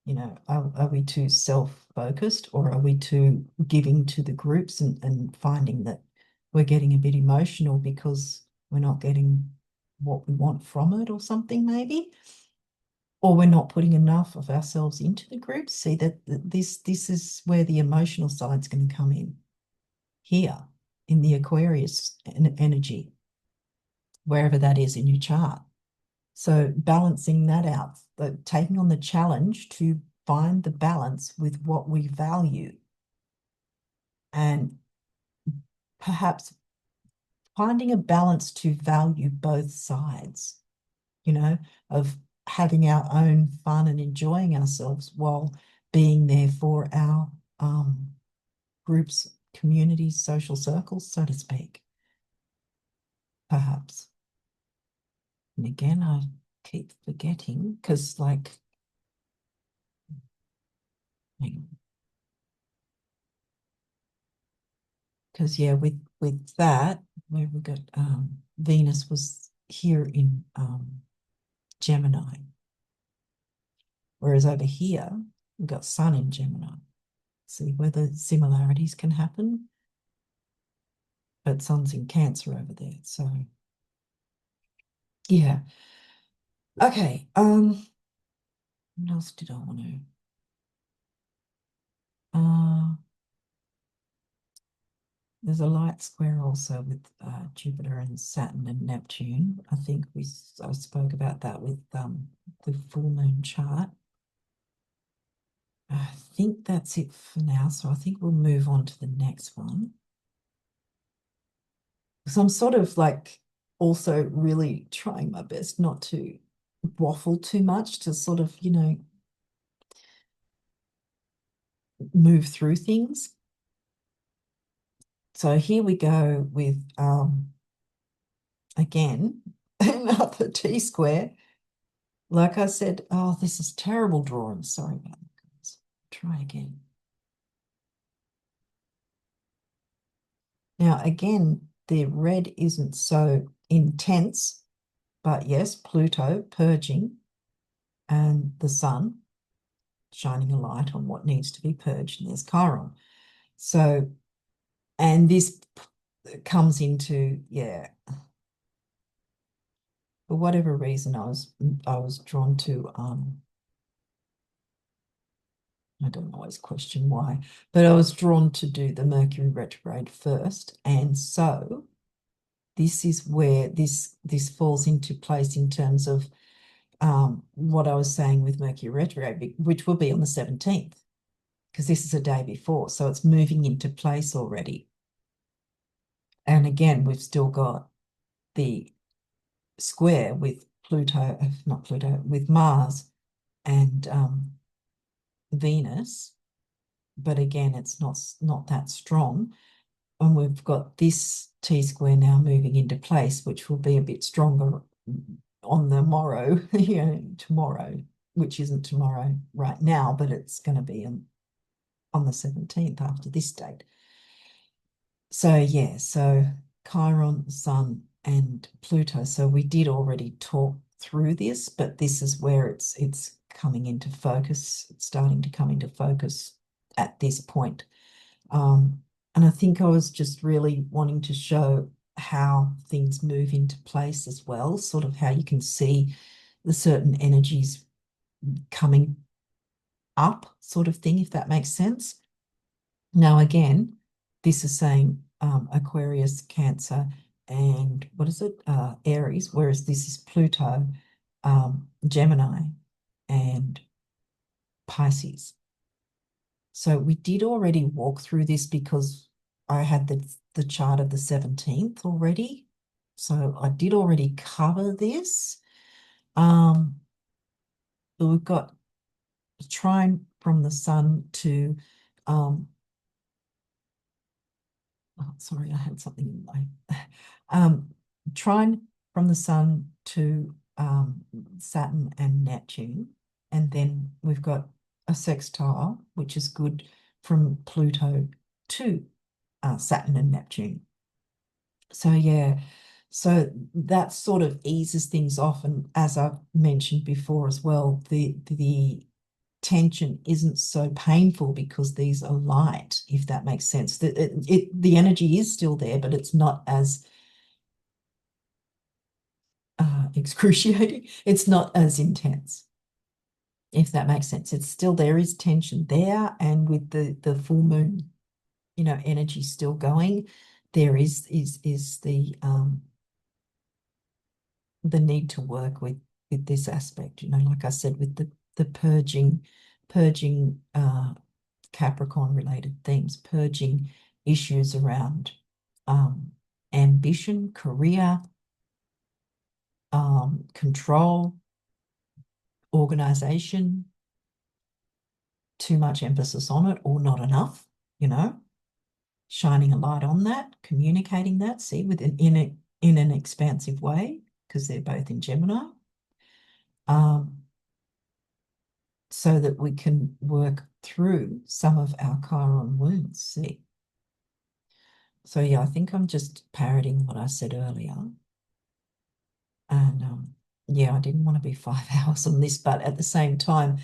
You know, are we too self-focused, or are we too giving to the groups and finding that we're getting a bit emotional because we're not getting what we want from it or something maybe? Or we're not putting enough of ourselves into the groups. See that this is where the emotional side's going to come in, here in the Aquarius energy, wherever that is in your chart. So balancing that out, taking on the challenge to find the balance with what we value, and perhaps finding a balance to value both sides, you know, of having our own fun and enjoying ourselves while being there for our groups, communities, social circles, so to speak, perhaps. And again, I keep forgetting because, like, because yeah, with that, where we got Venus was here in Gemini, whereas over here we've got Sun in Gemini. See where the similarities can happen, but Sun's in Cancer over there. So yeah, okay. What else did I want to? There's a light square also with Jupiter and Saturn and Neptune. I think I spoke about that with the full moon chart. I think that's it for now. So I think we'll move on to the next one. So I'm sort of like also really trying my best not to waffle too much, to sort of, you know, move through things. So here we go with again another T square. Like I said, oh, this is terrible drawing. Sorry about that, guys. Try again. Now, again, the red isn't so intense, but yes, Pluto purging and the sun shining a light on what needs to be purged. And there's Chiron. So, and this comes into, yeah, for whatever reason, I was drawn to I don't always question why, but I was drawn to do the Mercury retrograde first. And so this is where this falls into place in terms of what I was saying with Mercury retrograde, which will be on the 17th, because this is a day before. So it's moving into place already. And again, we've still got the square with Pluto, not Pluto, with Mars and Venus. But again, it's not that strong. And we've got this T square now moving into place, which will be a bit stronger on the morrow, you know, tomorrow, which isn't tomorrow right now, but it's going to be on the 17th after this date. So yeah, so Chiron, Sun, and Pluto. So we did already talk through this, but this is where it's coming into focus. It's starting to come into focus at this point. And I think I was just really wanting to show how things move into place as well, sort of how you can see the certain energies coming up, sort of thing, if that makes sense. Now, again, this is saying Aquarius, Cancer, and what is it? Aries, whereas this is Pluto, Gemini, and Pisces. So we did already walk through this because I had the chart of the 17th already. So I did already cover this. We've got trine from the sun to oh, sorry, I had something in my trine from the sun to Saturn and Neptune, and then we've got a sextile, which is good from Pluto to Saturn and Neptune. So yeah, so that sort of eases things off, and as I've mentioned before as well, the tension isn't so painful because these are light, if that makes sense. The energy is still there, but it's not as excruciating. It's not as intense, if that makes sense. It's still, there is tension there, and with the full moon, you know, energy still going, there is the need to work with this aspect, you know, like I said, with the purging Capricorn related themes, purging issues around ambition, career, control, organization, too much emphasis on it or not enough, you know, shining a light on that, communicating that, see, in an expansive way, because they're both in Gemini. So that we can work through some of our Chiron wounds, see. So yeah, I think I'm just parroting what I said earlier. And yeah, I didn't want to be 5 hours on this, but at the same time,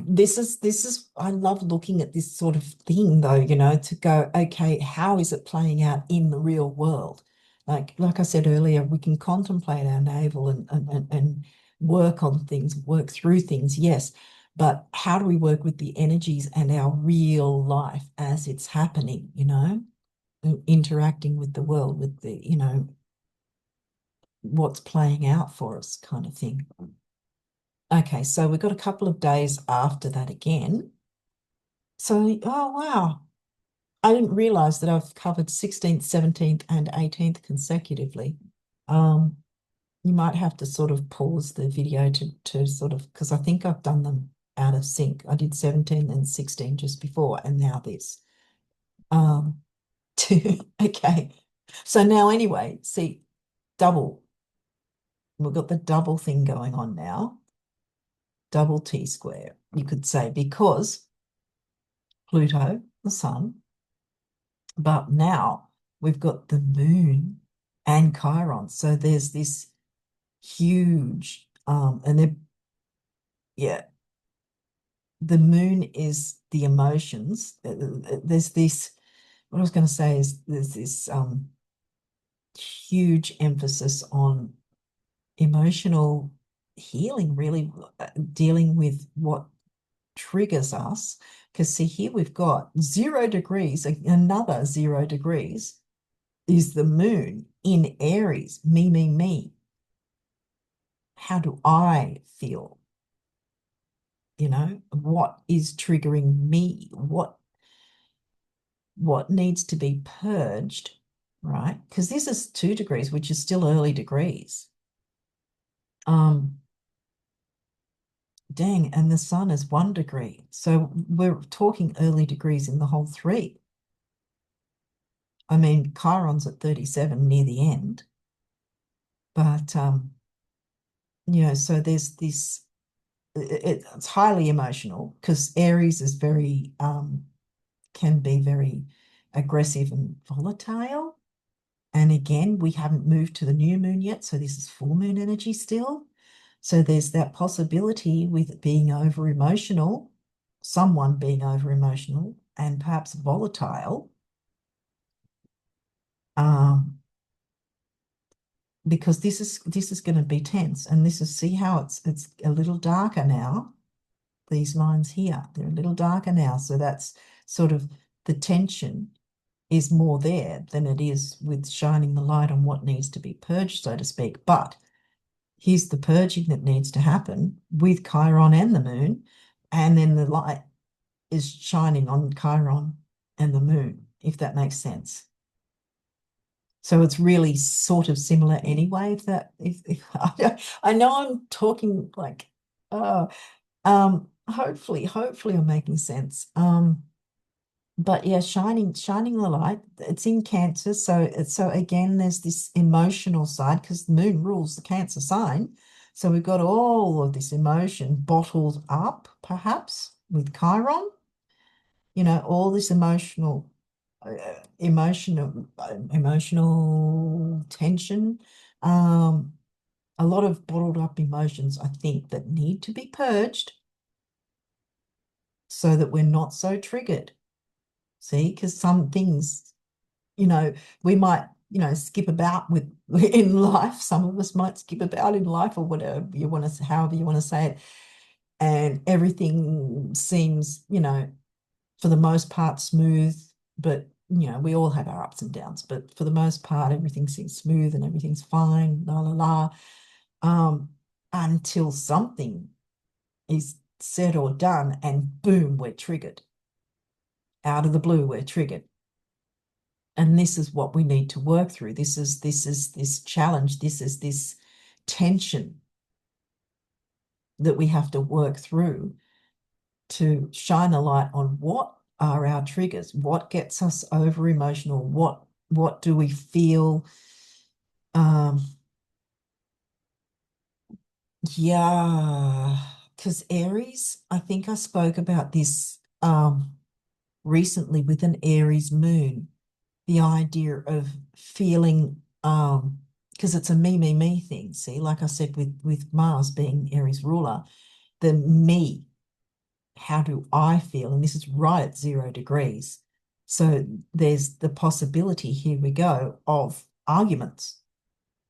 this is I love looking at this sort of thing though, you know, to go, okay, how is it playing out in the real world? Like I said earlier, we can contemplate our navel and work on things, work through things, yes. But how do we work with the energies and our real life as it's happening, you know, interacting with the world, with the, you know, what's playing out for us kind of thing. Okay, so we've got a couple of days after that again. So, oh wow, I didn't realize that I've covered 16th, 17th, and 18th consecutively. You might have to sort of pause the video to sort of, because I think I've done them out of sync. I did 17 and 16 just before, and now this. Okay. So now anyway, see, double. We've got the double thing going on now. Double T square, you could say, because Pluto, the sun, but now we've got the moon and Chiron. So there's this huge, and they're, yeah, the moon is the emotions. There's this, what I was going to say is there's this huge emphasis on emotional healing, really dealing with what triggers us. Because see, here we've got 0 degrees, another 0 degrees is the moon in Aries, me. How do I feel? You know, what is triggering me? What needs to be purged, right? Because this is 2 degrees, which is still early degrees. Dang, and the sun is 1 degree. So we're talking early degrees in the whole 3. I mean, Chiron's at 37 near the end. But, you know, so there's this, it's highly emotional because Aries is very, can be very aggressive and volatile. And again, we haven't moved to the new moon yet. So this is full moon energy still. So there's that possibility with being over emotional, someone being over emotional and perhaps volatile. Because this is going to be tense, and this is, see how it's a little darker now. These lines here, they're a little darker now. So that's sort of the tension is more there than it is with shining the light on what needs to be purged, so to speak. But here's the purging that needs to happen with Chiron and the moon, and then the light is shining on Chiron and the moon, if that makes sense. So it's really sort of similar anyway, if I know I'm talking like hopefully I'm making sense. But yeah, shining the light, it's in Cancer. So again, there's this emotional side because the moon rules the Cancer sign. So we've got all of this emotion bottled up, perhaps, with Chiron, all this emotional tension, a lot of bottled up emotions, I think, that need to be purged so that we're not so triggered. See, because some things, we might, skip about with in life. Some of us might skip about in life or whatever you want to, however you want to say it. And everything seems, for the most part smooth, but we all have our ups and downs, but for the most part, everything seems smooth and everything's fine, la la la. Until something is said or done, and boom, we're triggered. Out of the blue, we're triggered. And this is what we need to work through. This is this challenge. This is this tension that we have to work through to shine a light on what are our triggers, what gets us over emotional, what do we feel. Yeah, because Aries, I think I spoke about this recently with an Aries moon, the idea of feeling because it's a me thing. See, like I said, with Mars being Aries ruler, the me, how do I feel? And this is right at 0 degrees. So there's the possibility, here we go, of arguments.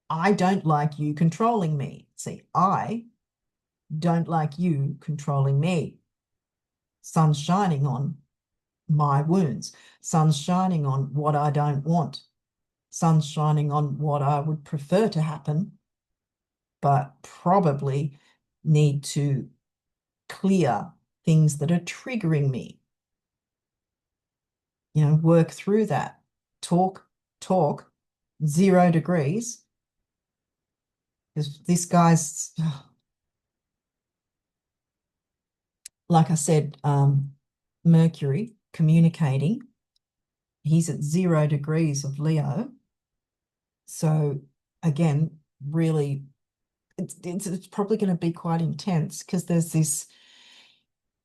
I don't like you controlling me. See, I don't like you controlling me. Sun's shining on my wounds. Sun's shining on what I don't want. Sun's shining on what I would prefer to happen, but probably need to clear things that are triggering me. Work through that. Talk, 0 degrees. Because this guy's, like I said, Mercury communicating. He's at 0 degrees of Leo. So again, really, it's probably going to be quite intense because there's this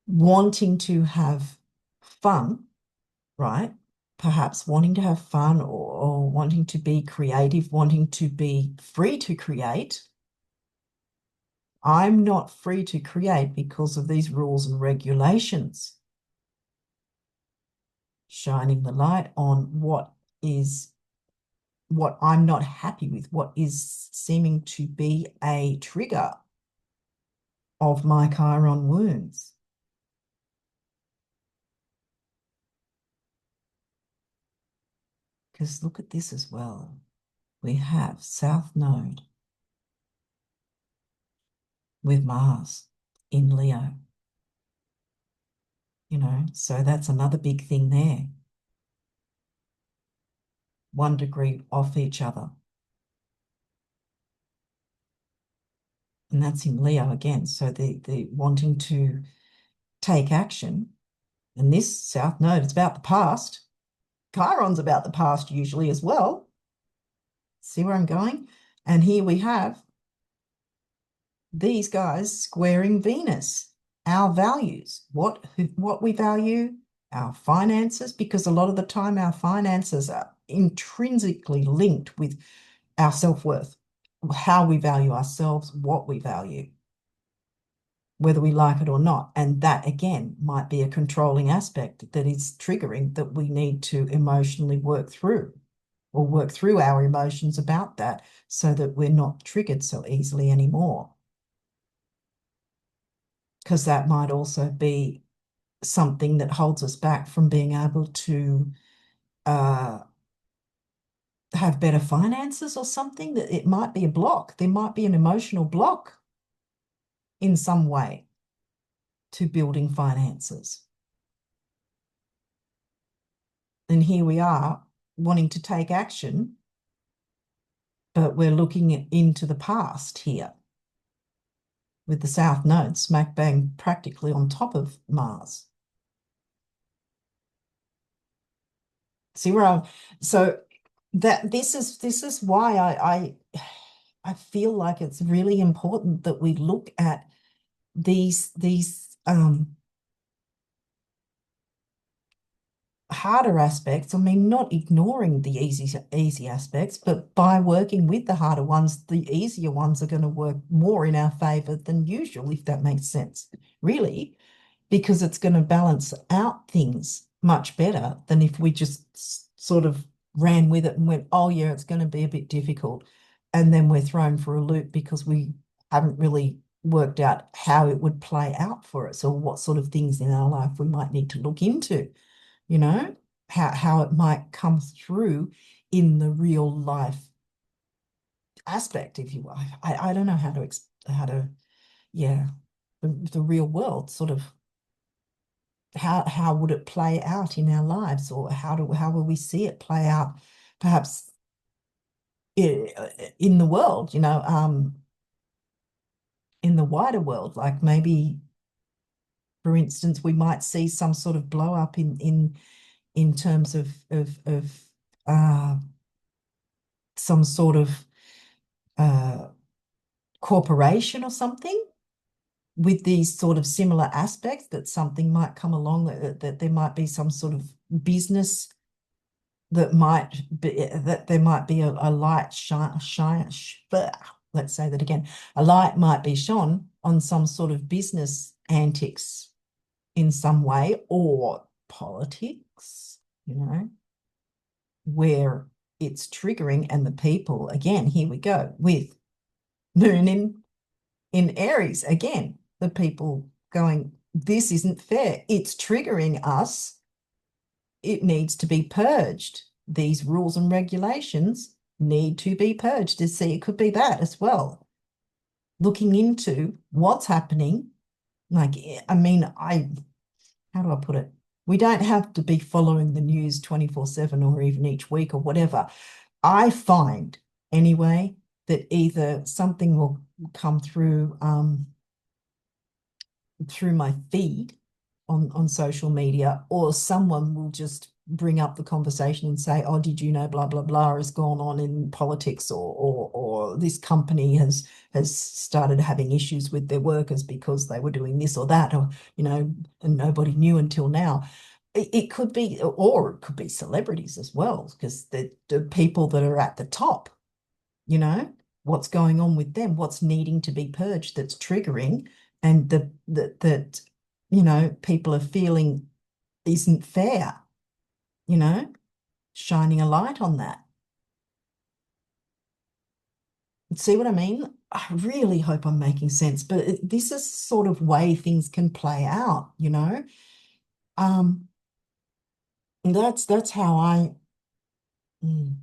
wanting to have fun, right? Perhaps wanting to have fun or wanting to be creative, wanting to be free to create. I'm not free to create because of these rules and regulations. Shining the light on what I'm not happy with, what is seeming to be a trigger of my Chiron wounds. Because look at this as well. We have South Node with Mars in Leo. So that's another big thing there. 1 degree off each other. And that's in Leo again. So the wanting to take action. And this South Node, it's about the past. Chiron's about the past usually as well. See where I'm going? And here we have these guys squaring Venus, our values, what we value, our finances, because a lot of the time our finances are intrinsically linked with our self-worth, how we value ourselves, what we value, whether we like it or not. And that, again, might be a controlling aspect that is triggering that we need to emotionally work through or work through our emotions about that so that we're not triggered so easily anymore. Because that might also be something that holds us back from being able to uh, have better finances or something, that it might be a block. There might be an emotional block in some way to building finances. And here we are wanting to take action, but we're looking into the past here with the South Node smack bang practically on top of Mars. See where I'm, so that this is why I feel like it's really important that we look at these harder aspects. I mean, not ignoring the easy aspects, but by working with the harder ones, the easier ones are going to work more in our favor than usual, if that makes sense, really, because it's going to balance out things much better than if we just sort of ran with it and went, oh yeah, it's going to be a bit difficult. And then we're thrown for a loop because we haven't really worked out how it would play out for us or what sort of things in our life we might need to look into, you know, how it might come through in the real life aspect, if you will. I don't know how to yeah, the real world sort of how would it play out in our lives, or how will we see it play out perhaps in the world, in the wider world, like maybe, for instance, we might see some sort of blow up in terms of some sort of uh, corporation or something with these sort of similar aspects, that something might come along, that there might be some sort of business that there might be a light shine, let's say that again, a light might be shone on some sort of business antics in some way, or politics, where it's triggering, and the people, again, here we go with moon in Aries again, the people going, this isn't fair, it's triggering us, it needs to be purged, these rules and regulations need to be purged. To see, it could be that as well, looking into what's happening. Like, I mean, how do I put it? We don't have to be following the news 24/7 or even each week or whatever. I find anyway that either something will come through my feed on social media, or someone will just bring up the conversation and say, oh, did you know blah blah blah has gone on in politics, or this company has started having issues with their workers because they were doing this or that, or and nobody knew until now. It could be, or it could be celebrities as well, because the people that are at the top, what's going on with them, what's needing to be purged, that's triggering, and that people are feeling isn't fair, you know, shining a light on that. See what I mean? I really hope I'm making sense, but this is sort of way things can play out, Um, that's how mm,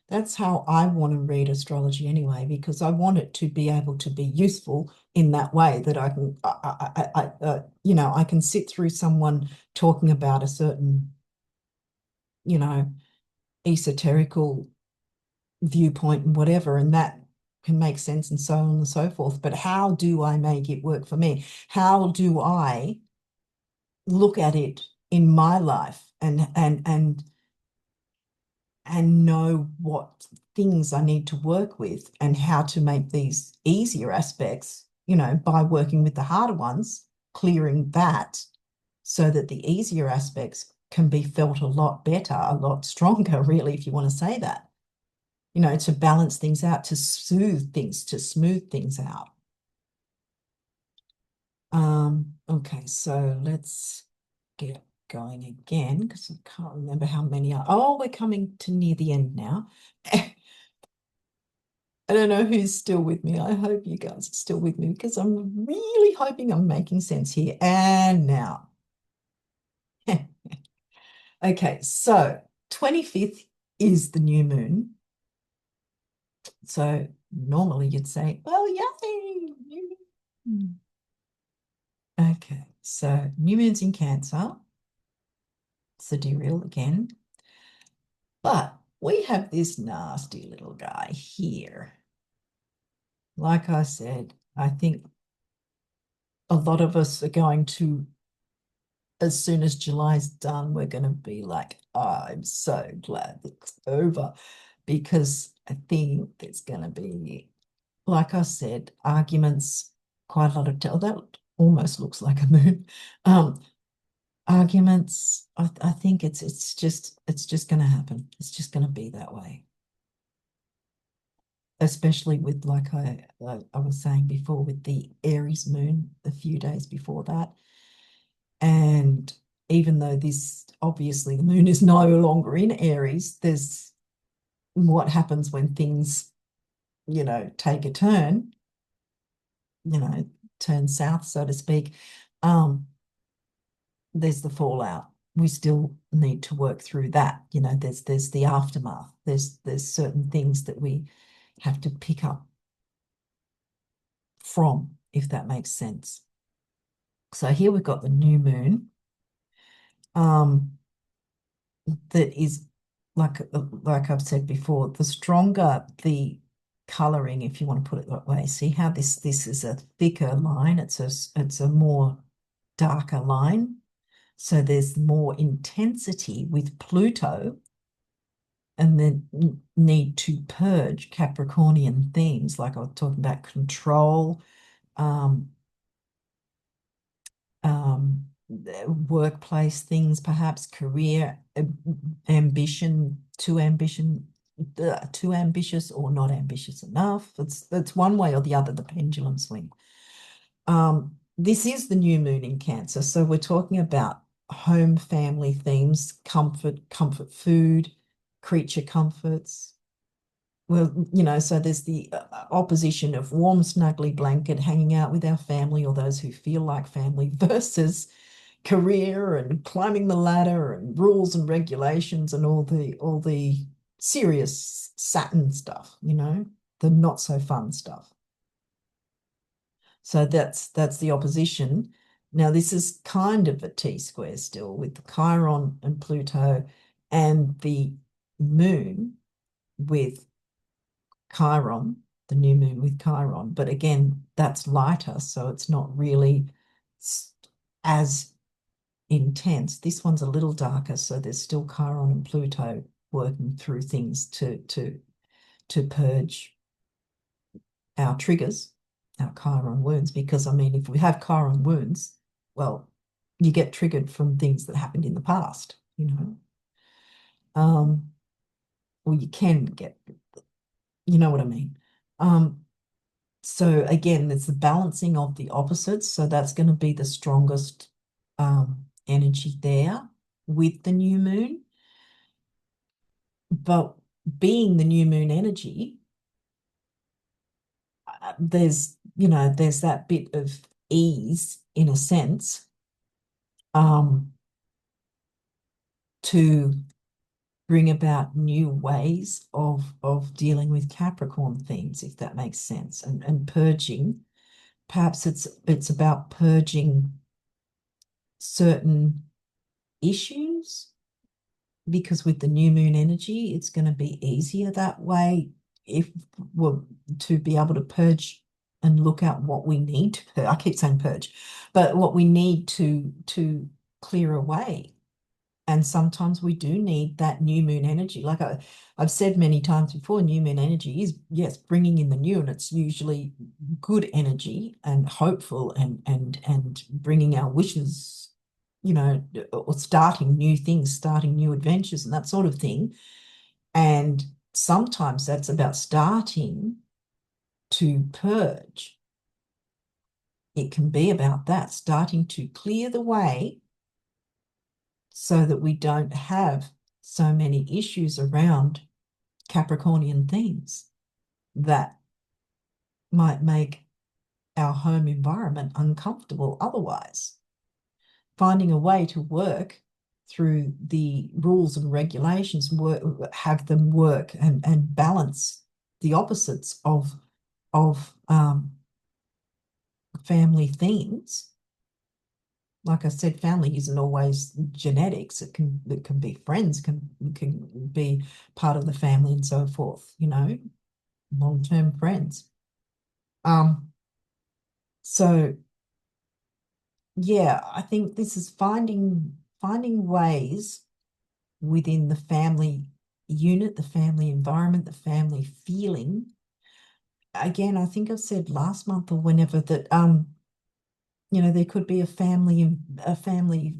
that's how I want to read astrology anyway, because I want it to be able to be useful in that way, that I can, I can sit through someone talking about a certain, you know, esoterical viewpoint and whatever, and that can make sense and so on and so forth. But how do I make it work for me? How do I look at it in my life and know what things I need to work with and how to make these easier aspects, by working with the harder ones, clearing that, so that the easier aspects can be felt a lot better, a lot stronger, really, if you want to say that, to balance things out, to soothe things, to smooth things out. Okay, so let's get going again, because I can't remember how many are. Oh, we're coming to near the end now. I don't know who's still with me. I hope you guys are still with me, because I'm really hoping I'm making sense here. And now, Okay, so 25th is the new moon. So normally you'd say, well, yay, new moon. Okay, so new moon's in Cancer, sidereal again. But we have this nasty little guy here. Like I said, I think a lot of us are going to, as soon as July's done, we're going to be like, oh, I'm so glad it's over, because I think there's going to be, like I said, arguments, quite a lot of, that almost looks like a moon. Arguments, I think it's just going to happen. It's just going to be that way. Especially with, like I was saying before, with the Aries moon a few days before that. And even though this, obviously the moon is no longer in Aries, there's what happens when things, take a turn, turn south, so to speak. There's the fallout. We still need to work through that. There's the aftermath. There's certain things that we have to pick up from, if that makes sense. So here we've got the new moon, that is, like I've said before, the stronger the coloring, if you want to put it that way. See how this is a thicker line. It's a more darker line. So there's more intensity with Pluto, and then need to purge Capricornian themes, like I was talking about control, um, um, workplace things, perhaps career ambition, too ambitious or not ambitious enough. It's one way or the other, the pendulum swing. This is the new moon in Cancer, so we're talking about home family themes, comfort food, creature comforts. Well, so there's the opposition of warm, snuggly blanket, hanging out with our family or those who feel like family, versus career and climbing the ladder and rules and regulations and all the serious Saturn stuff, the not so fun stuff. So that's the opposition. Now this is kind of a T-square still, with the Chiron and Pluto and the moon with Chiron, the new moon with Chiron. But again, that's lighter, so it's not really as intense. This one's a little darker, so there's still Chiron and Pluto working through things to purge our triggers, our Chiron wounds. Because I mean, if we have Chiron wounds, well, you get triggered from things that happened in the past, or you can get, you know what I mean. So again, there's the balancing of the opposites. So that's going to be the strongest energy there with the new moon. But being the new moon energy, there's that bit of ease, in a sense, to bring about new ways of dealing with Capricorn themes, if that makes sense, and purging. Perhaps it's about purging certain issues, because with the new moon energy, it's going to be easier that way, if we're to be able to purge and look at what we need to purge. I keep saying purge, but what we need to clear away. And sometimes we do need that new moon energy. Like I've said many times before, new moon energy is, yes, bringing in the new, and it's usually good energy and hopeful, and bringing our wishes, or starting new things, starting new adventures and that sort of thing. And sometimes that's about starting to purge. It can be about that, starting to clear the way so that we don't have so many issues around Capricornian themes that might make our home environment uncomfortable otherwise. Finding a way to work through the rules and regulations, have them work and balance the opposites of family themes. Like I said, family isn't always genetics. It can be friends, can be part of the family and so forth, you know, long-term friends. So yeah, I think this is finding ways within the family unit, the family environment, the family feeling. Again, I think I've said last month or whenever that you know, there could be a family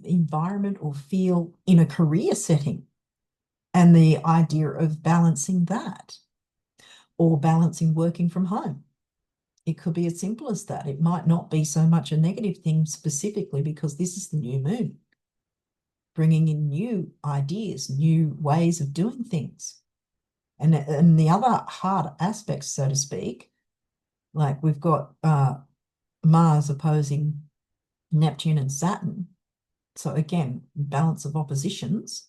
environment or feel in a career setting, and the idea of balancing that, or balancing working from home. It could be as simple as that. It might not be so much a negative thing specifically because this is the new moon, bringing in new ideas, new ways of doing things. And the other hard aspects, so to speak, like we've got Mars opposing Neptune and Saturn. So again, balance of oppositions,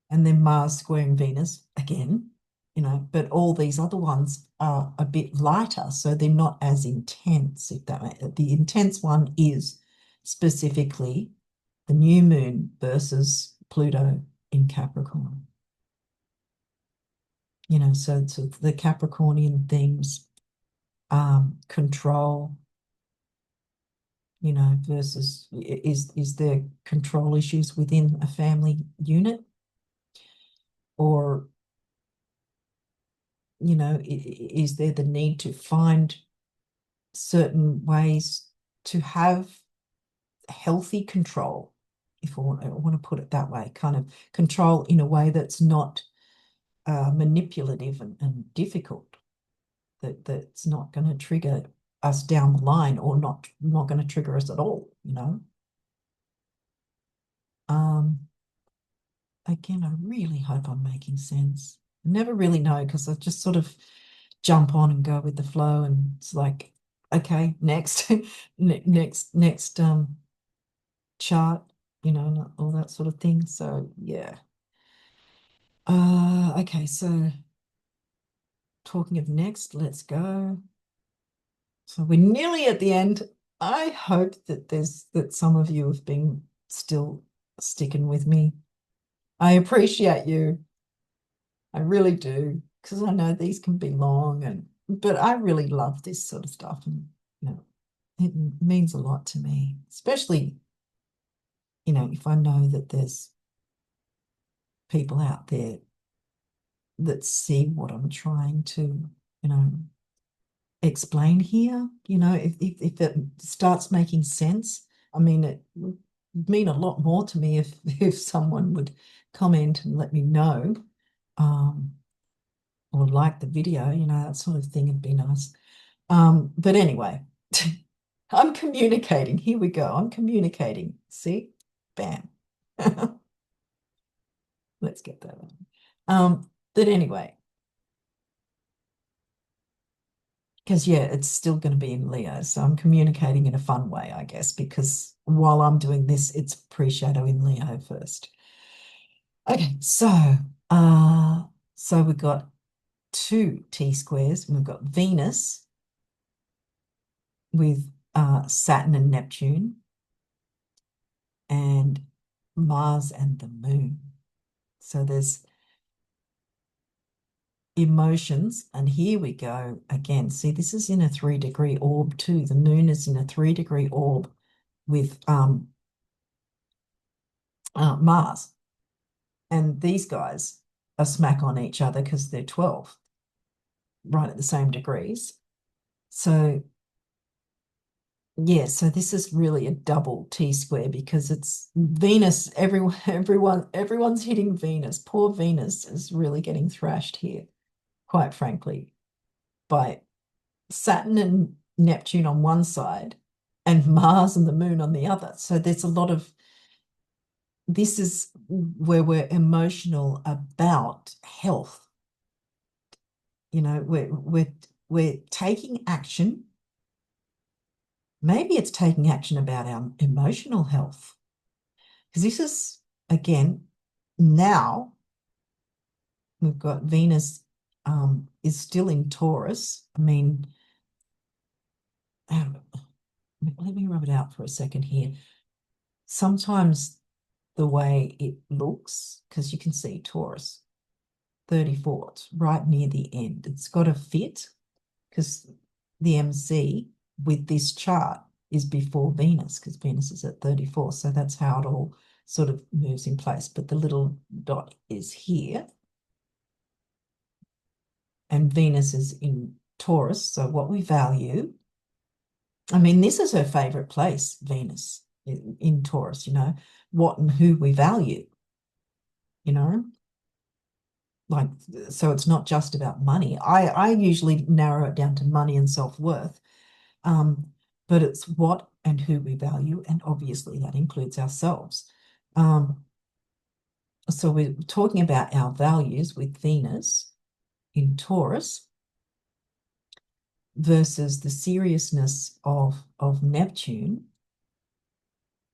and then Mars squaring Venus again, you know, but all these other ones are a bit lighter, so they're not as intense. If that the intense one is specifically the new moon versus Pluto in Capricorn. You know, so the Capricornian themes, control, you know, versus is there control issues within a family unit, or you know, is there the need to find certain ways to have healthy control, if I want to put it that way, kind of control in a way that's not manipulative and difficult, that's not going to trigger us down the line, or not going to trigger us at all, you know. Again, I really hope I'm making sense. I never really know because I just sort of jump on and go with the flow, and it's like, okay, next, next chart, you know, and all that sort of thing. So yeah. Okay, so talking of next, let's go. So we're nearly at the end. I hope that some of you have been still sticking with me. I appreciate you. I really do, because I know these can be long, but I really love this sort of stuff, and you know, it means a lot to me, especially, you know, if I know that there's people out there that see what I'm trying to, you know, explain here. You know, if it starts making sense, I mean, it would mean a lot more to me if someone would comment and let me know, or like the video, you know, that sort of thing would be nice. But anyway, I'm communicating. Here we go. I'm communicating. See? Bam. Let's get that on. But anyway, because yeah, it's still going to be in Leo. So I'm communicating in a fun way, I guess, because while I'm doing this, it's pre-shadow in Leo first. Okay, so we've got two T-squares. We've got Venus with Saturn and Neptune, and Mars and the moon. So there's emotions, and here we go again. See, this is in a 3-degree orb too. The moon is in a 3-degree orb with Mars, and these guys are smack on each other because they're 12, right at the same degrees. So yeah, so this is really a double T-square because it's Venus. Everyone's hitting Venus. Poor Venus is really getting thrashed here, quite frankly, by Saturn and Neptune on one side and Mars and the moon on the other. So there's a lot of, this is where we're emotional about health. You know, we're taking action. Maybe it's taking action about our emotional health, because this is again, now we've got Venus is still in Taurus. I mean, let me rub it out for a second here. Sometimes the way it looks, because you can see Taurus, 34, it's right near the end. It's got to fit because the MC with this chart is before Venus, because Venus is at 34. So that's how it all sort of moves in place. But the little dot is here. And Venus is in Taurus. So what we value, I mean, this is her favorite place, Venus in Taurus, you know, what and who we value, you know, like, so it's not just about money. I usually narrow it down to money and self-worth, but it's what and who we value, and obviously that includes ourselves. So we're talking about our values with Venus in Taurus versus the seriousness of Neptune.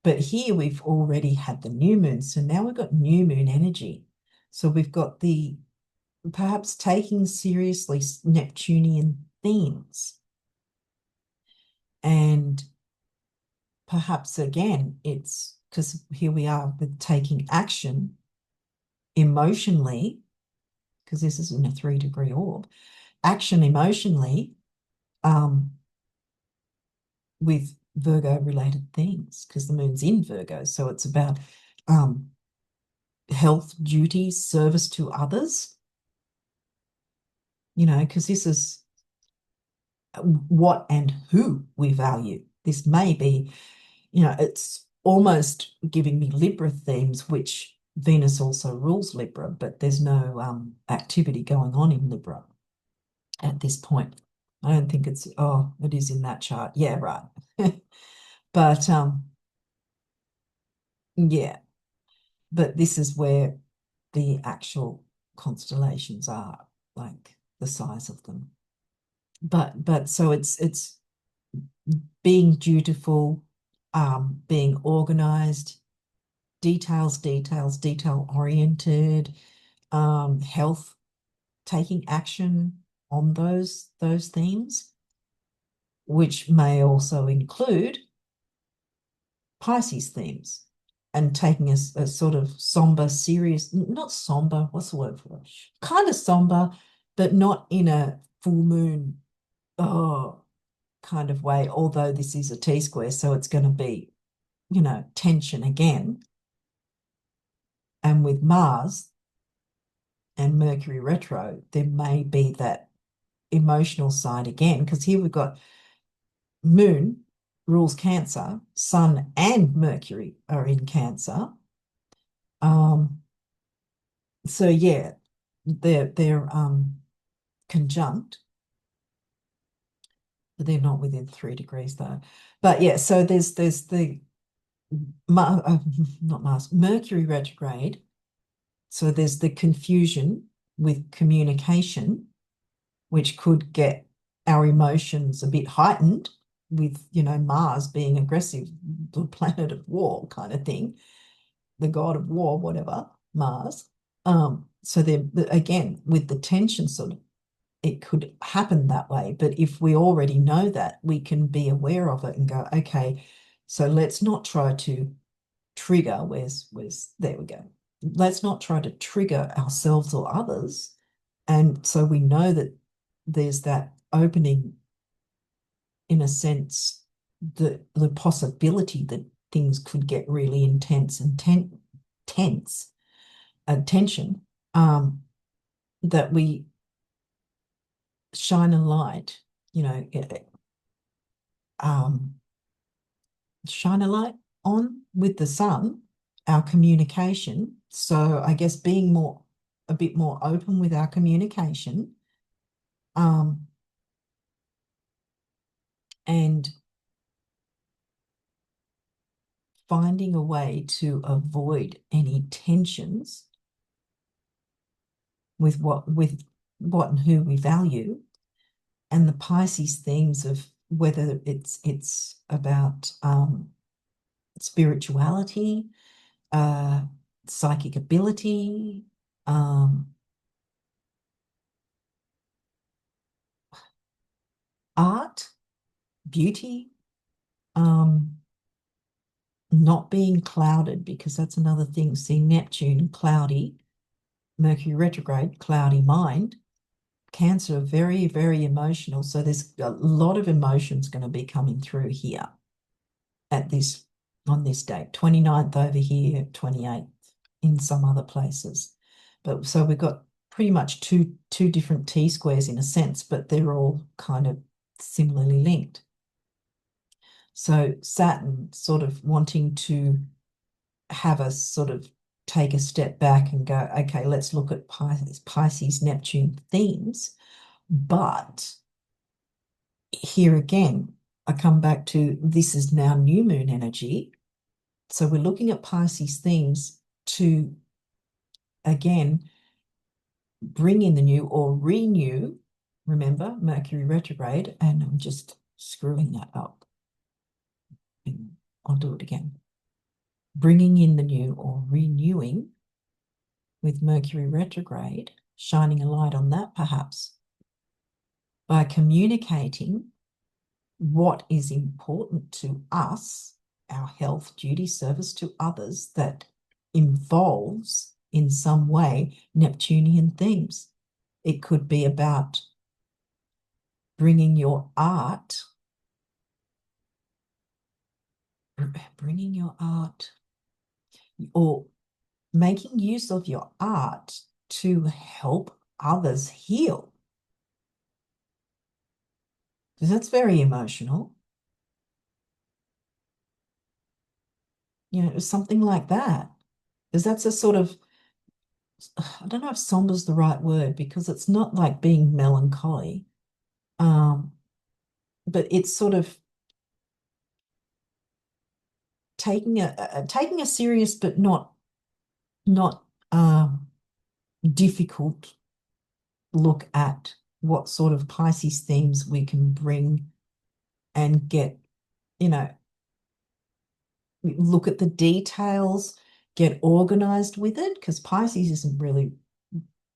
But here we've already had the new moon. So now we've got new moon energy. So we've got the perhaps taking seriously Neptunian themes. And perhaps again, it's because here we are with taking action emotionally, because this is in a 3-degree orb, action emotionally with Virgo related things, because the moon's in Virgo. So it's about health, duties, service to others, you know, because this is what and who we value. This may be, you know, it's almost giving me Libra themes, which Venus also rules Libra, but there's no activity going on in Libra at this point. I don't think it's, oh, it is in that chart. Yeah, right. But yeah, but this is where the actual constellations are, like the size of them. But so it's being dutiful, being organized, detail oriented, health, taking action on those themes, which may also include Pisces themes and taking a sort of somber, serious, not somber, what's the word for it? Kind of somber, but not in a full moon, oh, kind of way, although this is a T-square, so it's going to be, you know, tension again. And with Mars and Mercury retro, there may be that emotional side again, because here we've got Moon rules Cancer, Sun and Mercury are in Cancer. So yeah, they're conjunct, but they're not within 3 degrees though. But yeah, so there's the not Mars, Mercury retrograde. So there's the confusion with communication, which could get our emotions a bit heightened with, you know, Mars being aggressive, the planet of war kind of thing, the god of war, whatever, Mars. So there again, with the tension sort of, it could happen that way. But if we already know that, we can be aware of it and go, okay, so let's not try to trigger, there we go. Let's not try to trigger ourselves or others. And so we know that there's that opening, in a sense, the possibility that things could get really intense and tense, tension, that we shine a light, you know, shine a light on with the sun, our communication. So I guess being a bit more open with our communication, and finding a way to avoid any tensions with what and who we value, and the Pisces themes of whether it's about spirituality, psychic ability, art, beauty, not being clouded, because that's another thing. See, Neptune, cloudy, Mercury retrograde, cloudy mind. Cancer, very, very emotional. So there's a lot of emotions going to be coming through here at this, on this date, 29th over here, 28th in some other places. But so we've got pretty much two different T-squares in a sense, but they're all kind of similarly linked. So Saturn sort of wanting to have us sort of take a step back and go, okay, let's look at Pisces Neptune themes. But here again, I come back to this is now new moon energy. So we're looking at Pisces themes to, again, bring in the new or renew. Remember, Mercury retrograde, and I'm just screwing that up. I'll do it again. Bringing in the new or renewing with Mercury retrograde, shining a light on that perhaps by communicating what is important to us, our health, duty, service to others that involves in some way Neptunian themes. It could be about bringing your art, or making use of your art to help others heal. Because that's very emotional. You know, something like that. Because that's a sort of, I don't know if somber's the right word, because it's not like being melancholy. But it's sort of taking a serious but not difficult look at what sort of Pisces themes we can bring and get, you know, look at the details, get organized with it, because Pisces isn't really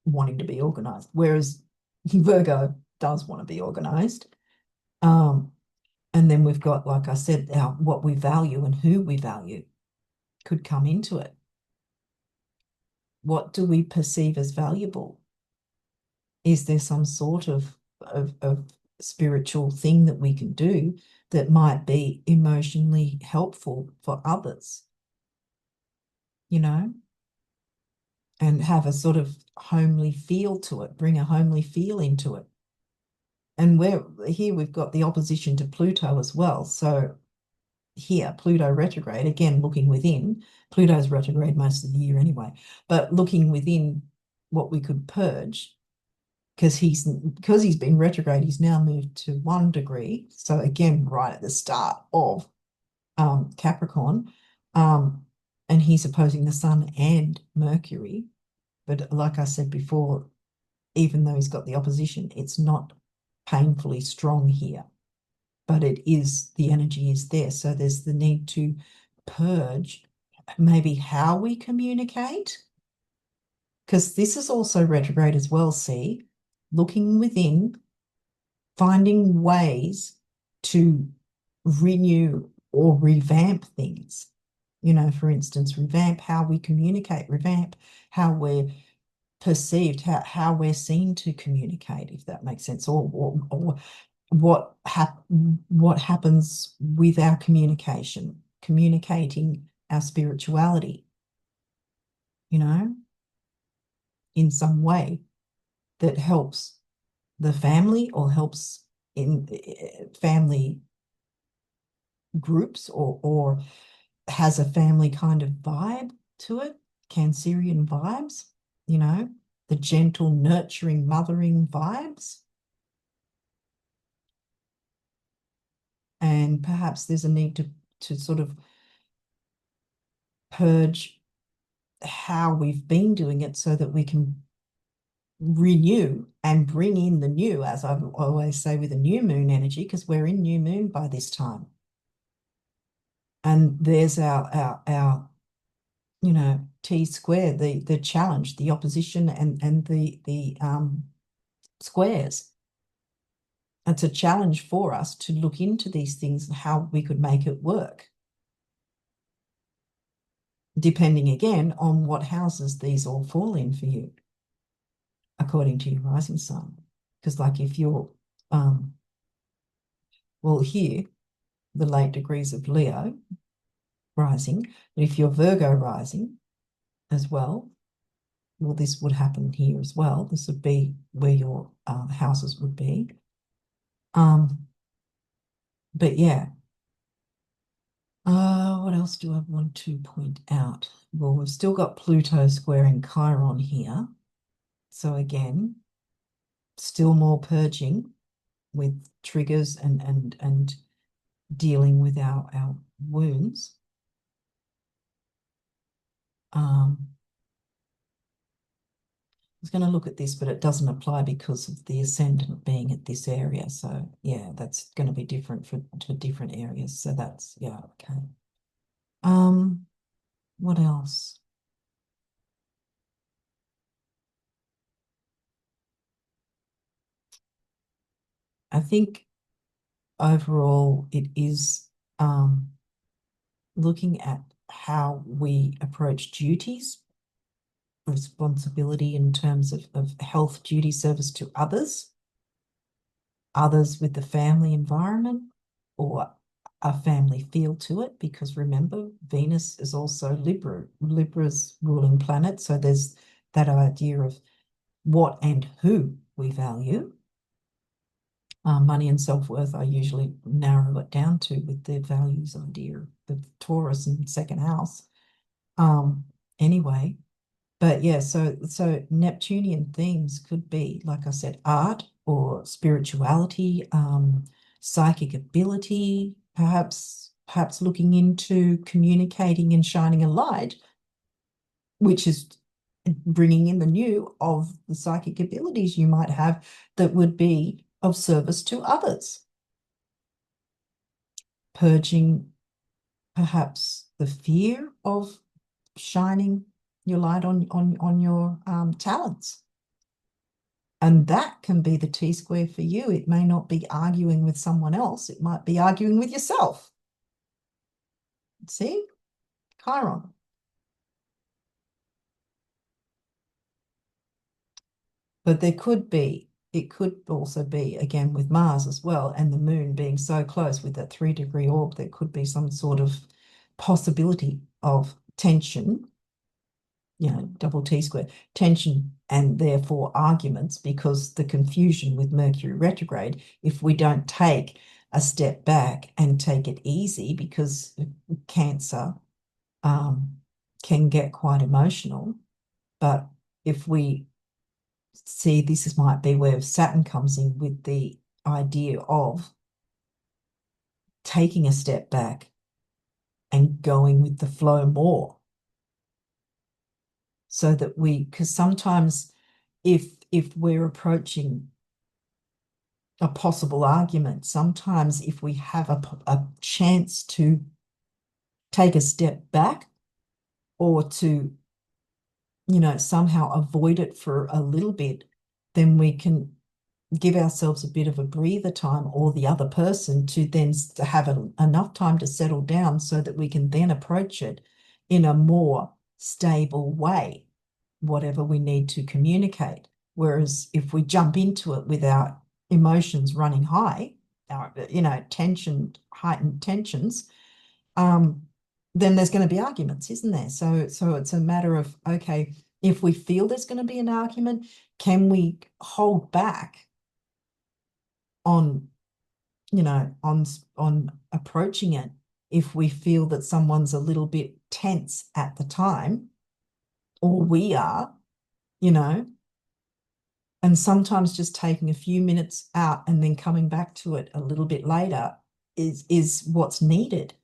wanting to be organized, whereas Virgo does want to be organized. And then we've got, like I said, our what we value and who we value could come into it. What do we perceive as valuable? Is there some sort of spiritual thing that we can do that might be emotionally helpful for others, you know, and have a sort of homely feel to it, bring a homely feel into it. And here we've got the opposition to Pluto as well. So here, Pluto retrograde, again, looking within. Pluto's retrograde most of the year anyway, but looking within what we could purge, because he's been retrograde, he's now moved to 1 degree. So again, right at the start of Capricorn, and he's opposing the Sun and Mercury. But like I said before, even though he's got the opposition, it's not painfully strong here, but it is, the energy is there. So there's the need to purge maybe how we communicate, because this is also retrograde as well, see, looking within, finding ways to renew or revamp things. You know, for instance, revamp how we communicate, revamp how we're perceived, how we're seen to communicate, if that makes sense, or what happens with our communication, communicating our spirituality, you know, in some way that helps the family or helps in family groups, or has a family kind of vibe to it, Cancerian vibes, you know, the gentle, nurturing, mothering vibes. And perhaps there's a need to sort of purge how we've been doing it so that we can renew and bring in the new, as I always say, with a new moon energy, because we're in new moon by this time. And there's our T square, the challenge, the opposition, and the squares. It's a challenge for us to look into these things and how we could make it work, depending again on what houses these all fall in for you, according to your rising sign. Because like if you're, well, here, the late degrees of Leo rising, but if you're Virgo rising as well, well, this would happen here as well. This would be where your houses would be. But yeah. What else do I want to point out? Well, we've still got Pluto squaring Chiron here. So again, still more purging with triggers and dealing with our wounds. I was going to look at this, but it doesn't apply because of the ascendant being at this area. So yeah, that's going to be different for different areas. So that's, yeah, okay. What else? I think overall it is looking at how we approach duties, responsibility in terms of health, duty, service to others with the family environment, or a family feel to it, because remember, Venus is also Libra's ruling planet. So there's that idea of what and who we value. Money and self-worth, I usually narrow it down to with the values idea of Taurus and second house. Anyway, but yeah, so Neptunian themes could be, like I said, art or spirituality, psychic ability, perhaps looking into communicating and shining a light, which is bringing in the new of the psychic abilities you might have that would be of service to others. Purging perhaps the fear of shining your light on your talents. And that can be the T-square for you. It may not be arguing with someone else. It might be arguing with yourself. See? Chiron. But it could also be, again, with Mars as well, and the moon being so close with that 3-degree orb, there could be some sort of possibility of tension, double T square, tension, and therefore arguments, because the confusion with Mercury retrograde, if we don't take a step back and take it easy, because Cancer can get quite emotional. But if we see, this might be where Saturn comes in with the idea of taking a step back and going with the flow more. So that because sometimes if we're approaching a possible argument, sometimes if we have a chance to take a step back, or to, somehow avoid it for a little bit, then we can give ourselves a bit of a breather time, or the other person to then have enough time to settle down, so that we can then approach it in a more stable way, whatever we need to communicate. Whereas if we jump into it with our emotions running high, our, heightened tensions, then there's going to be arguments, isn't there? So it's a matter of, okay, if we feel there's going to be an argument, can we hold back on, on approaching it if we feel that someone's a little bit tense at the time, or we are, and sometimes just taking a few minutes out and then coming back to it a little bit later is what's needed.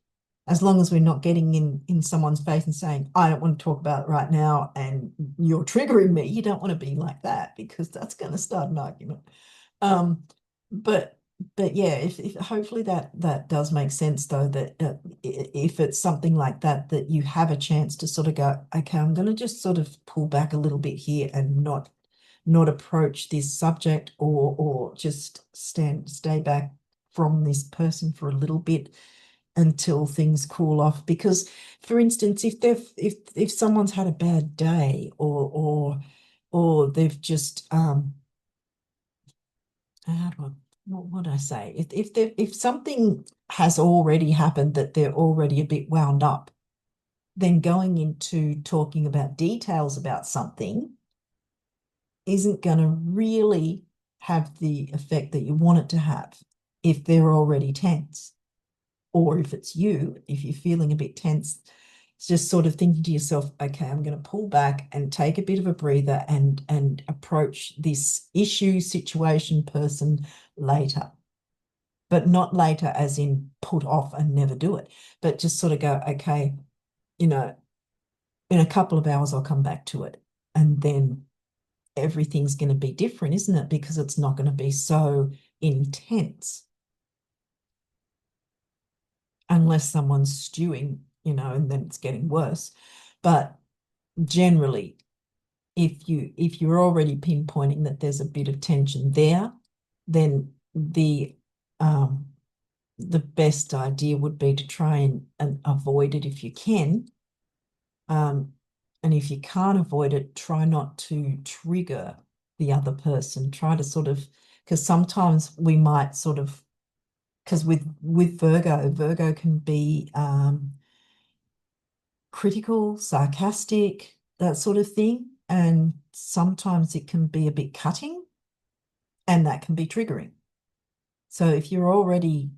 As long as we're not getting in someone's face and saying, I don't want to talk about it right now and you're triggering me. You don't want to be like that, because that's going to start an argument. But but yeah, if hopefully that does make sense though, that if it's something like that, that you have a chance to sort of go, okay, I'm going to just sort of pull back a little bit here and not approach this subject, or just stay back from this person for a little bit until things cool off. Because, for instance, if someone's had a bad day, or they've just how do I, what would I say? If something has already happened that they're already a bit wound up, then going into talking about details about something isn't going to really have the effect that you want it to have if they're already tense. Or if it's you, if you're feeling a bit tense, it's just sort of thinking to yourself, okay, I'm going to pull back and take a bit of a breather and approach this issue, situation, person later. But not later as in put off and never do it, but just sort of go, okay, you know, in a couple of hours I'll come back to it. And then everything's going to be different, isn't it? Because it's not going to be so intense unless someone's stewing, and then it's getting worse. But generally, if you're already pinpointing that there's a bit of tension there, then the best idea would be to try and avoid it if you can. And if you can't avoid it, try not to trigger the other person. Try to sort of, because sometimes we might sort of, because with Virgo can be critical, sarcastic, that sort of thing. And sometimes it can be a bit cutting, and that can be triggering. So if you're already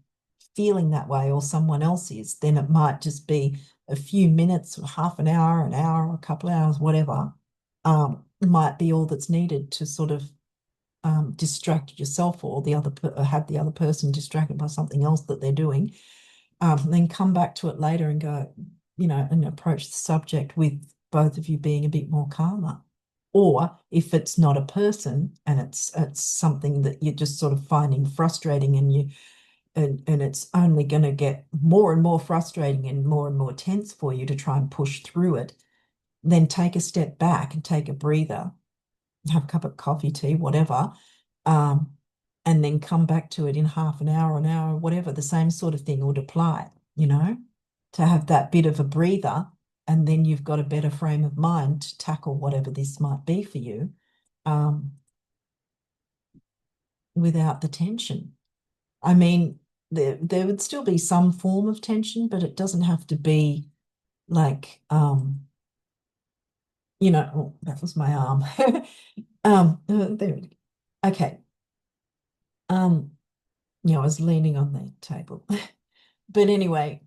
feeling that way, or someone else is, then it might just be a few minutes, or half an hour, a couple of hours, whatever, might be all that's needed to sort of distract yourself, or have the other person distracted by something else that they're doing. Then come back to it later and go, and approach the subject with both of you being a bit more calmer. Or if it's not a person and it's something that you're just sort of finding frustrating, and it's only going to get more and more frustrating and more tense for you to try and push through it, then take a step back and take a breather, have a cup of coffee, tea, whatever, um, and then come back to it in half an hour, whatever. The same sort of thing would apply, to have that bit of a breather, and then you've got a better frame of mind to tackle whatever this might be for you, um, without the tension. I mean, there would still be some form of tension, but it doesn't have to be like, oh, that was my arm. There we go. Okay. Um, I was leaning on the table. But anyway,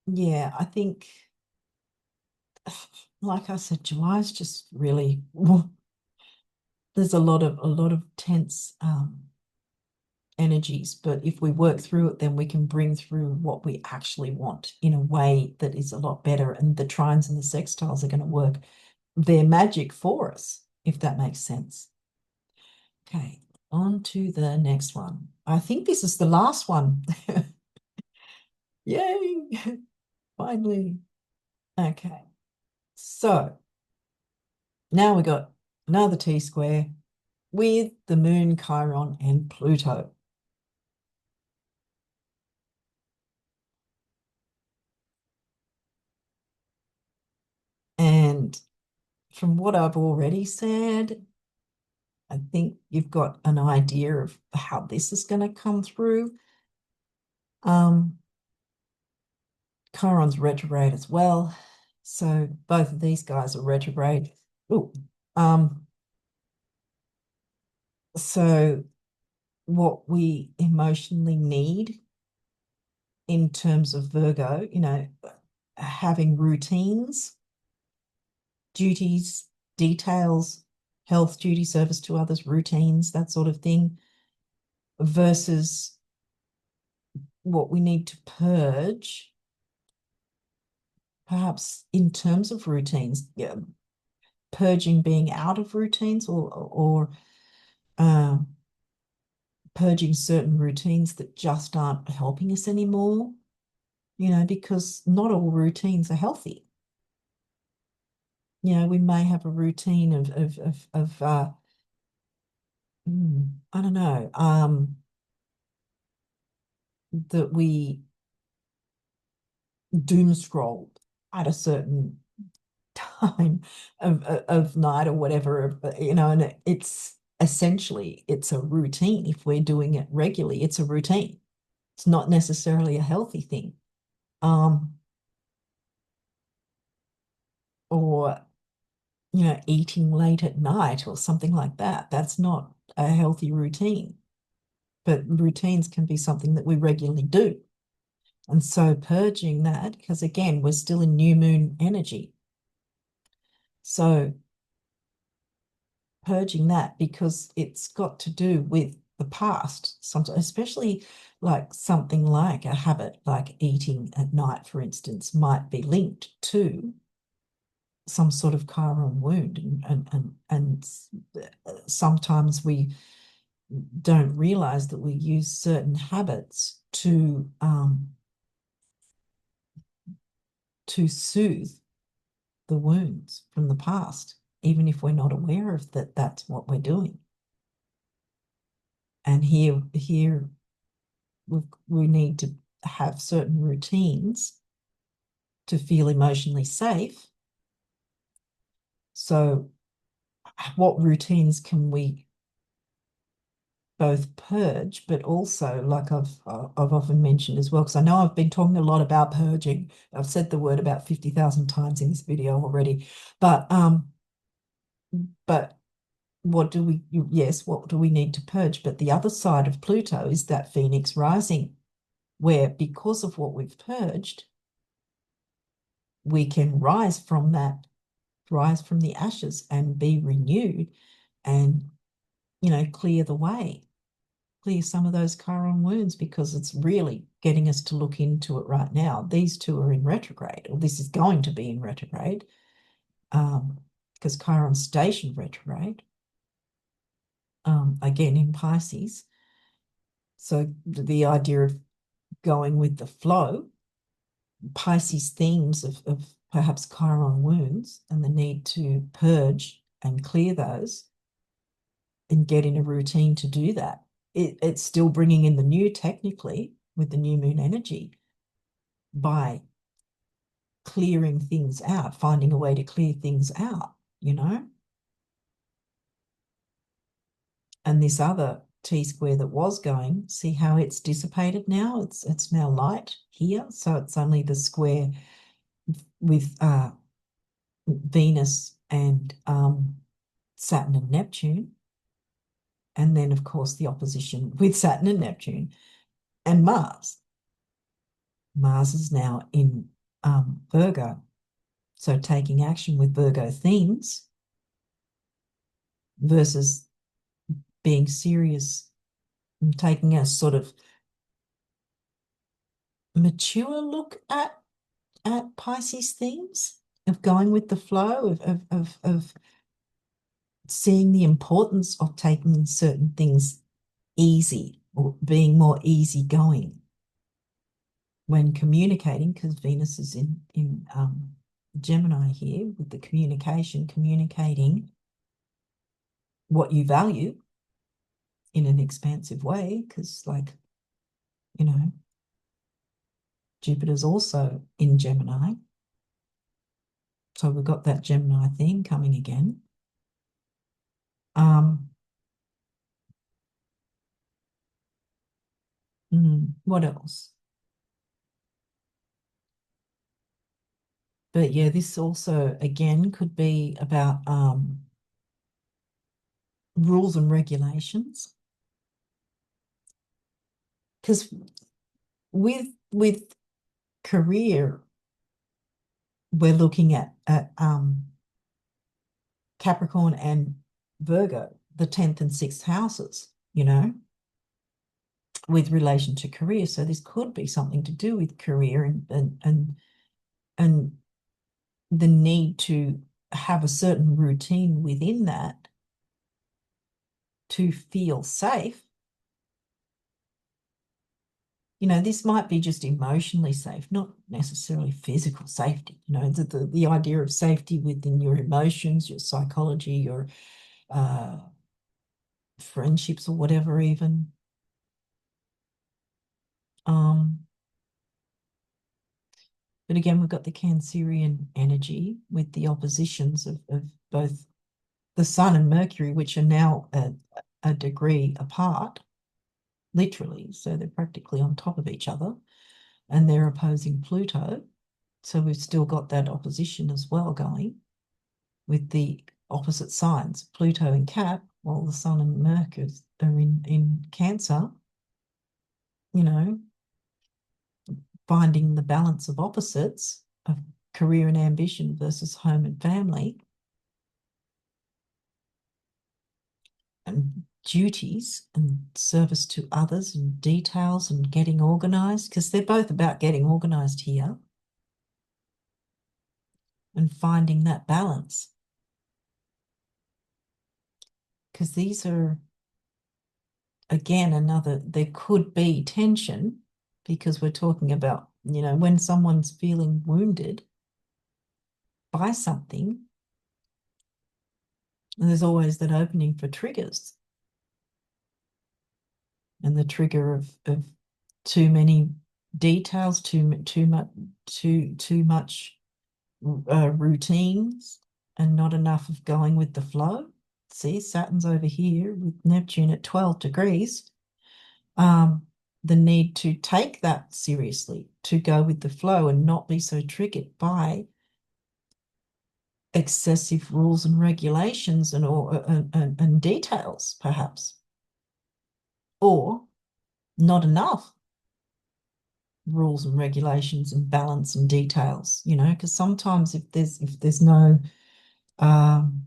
yeah, I think, like I said, July is just really, there's a lot of tense energies, but if we work through it, then we can bring through what we actually want in a way that is a lot better. And the trines and the sextiles are going to work their magic for us, if that makes sense. Okay, on to the next one. I think this is the last one. Yay! Finally. Okay, so now we got another T-square with the Moon, Chiron, and Pluto. And from what I've already said, I think you've got an idea of how this is going to come through. Chiron's retrograde as well. So both of these guys are retrograde. Ooh. So what we emotionally need in terms of Virgo, having routines, duties, details, health, duty, service to others, routines, that sort of thing, versus what we need to purge, perhaps in terms of routines, yeah, purging being out of routines, or purging certain routines that just aren't helping us anymore, because not all routines are healthy. We may have a routine of I don't know, that we doom scroll at a certain time of night or whatever, and it's essentially it's a routine. If we're doing it regularly, it's a routine. It's not necessarily a healthy thing. Or eating late at night or something like that. That's not a healthy routine. But routines can be something that we regularly do. And so purging that, because again, we're still in new moon energy. So purging that, because it's got to do with the past, sometimes, especially like something like a habit like eating at night, for instance, might be linked to some sort of chiron wound, and sometimes we don't realize that we use certain habits to soothe the wounds from the past, even if we're not aware of that. That's what we're doing. And here we need to have certain routines to feel emotionally safe. So what routines can we both purge, but also, like I've often mentioned as well, because I know I've been talking a lot about purging. I've said the word about 50,000 times in this video already. But what do we need to purge? But the other side of Pluto is that Phoenix rising, where because of what we've purged, we can rise from the ashes and be renewed and, clear the way, clear some of those chiron wounds, because it's really getting us to look into it right now. These two are in retrograde, or this is going to be in retrograde, because Chiron's stationed retrograde, again in Pisces. So the idea of going with the flow, Pisces themes of perhaps chiron wounds and the need to purge and clear those and get in a routine to do that. It's still bringing in the new, technically, with the new moon energy, by clearing things out, finding a way to clear things out, And this other T-square that was going, see how it's dissipated now? It's now light here, so it's only the square with Venus and Saturn and Neptune. And then, of course, the opposition with Saturn and Neptune and Mars. Mars is now in Virgo. So taking action with Virgo themes versus being serious and taking a sort of mature look at Pisces themes, of going with the flow, of seeing the importance of taking certain things easy, or being more easygoing when communicating, because Venus is in Gemini here with the communicating what you value in an expansive way, because, like, Jupiter's also in Gemini. So we've got that Gemini theme coming again. What else? But yeah, this also, again, could be about rules and regulations. Because with career, we're looking at Capricorn and Virgo, the 10th and 6th houses, with relation to career. So this could be something to do with career and the need to have a certain routine within that to feel safe, this might be just emotionally safe, not necessarily physical safety. The idea of safety within your emotions, your psychology, your uh, friendships, or whatever, even. But again, we've got the Cancerian energy with the oppositions of both the Sun and Mercury, which are now a degree apart, literally. So they're practically on top of each other, and they're opposing Pluto. So we've still got that opposition as well going with the opposite signs, Pluto in Cap, while the Sun and Mercury are in Cancer, finding the balance of opposites of career and ambition versus home and family and duties and service to others and details and getting organized, because they're both about getting organized here and finding that balance. Because these are, again, there could be tension because we're talking about, when someone's feeling wounded by something, there's always that opening for triggers. And the trigger of too many details, too much routines, and not enough of going with the flow. See, Saturn's over here with Neptune at 12 degrees. The need to take that seriously, to go with the flow and not be so triggered by excessive rules and regulations and details, perhaps, or not enough rules and regulations and balance and details, because sometimes if there's um,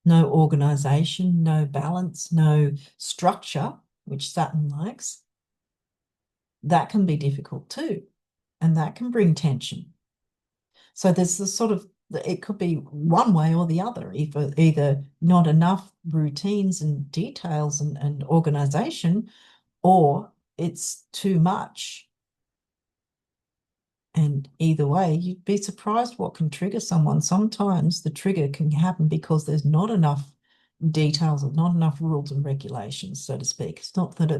no organization, no balance, no structure, which Saturn likes, that can be difficult too, and that can bring tension. So there's the sort of, it could be one way or the other, either not enough routines and details and organization, or it's too much. And either way, you'd be surprised what can trigger someone. Sometimes the trigger can happen because there's not enough details or not enough rules and regulations, so to speak. It's not that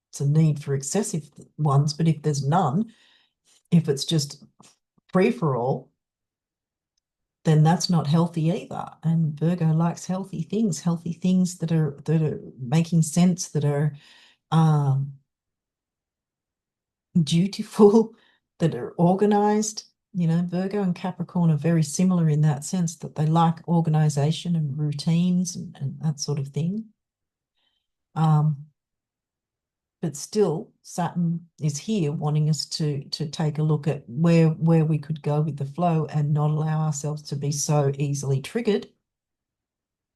it's a need for excessive ones, but if there's none, if it's just free for all, then that's not healthy either. And Virgo likes healthy things that are making sense, that are dutiful, that are organized. Virgo and Capricorn are very similar in that sense, that they like organization and routines and that sort of thing. But still, Saturn is here wanting us to take a look at where we could go with the flow and not allow ourselves to be so easily triggered,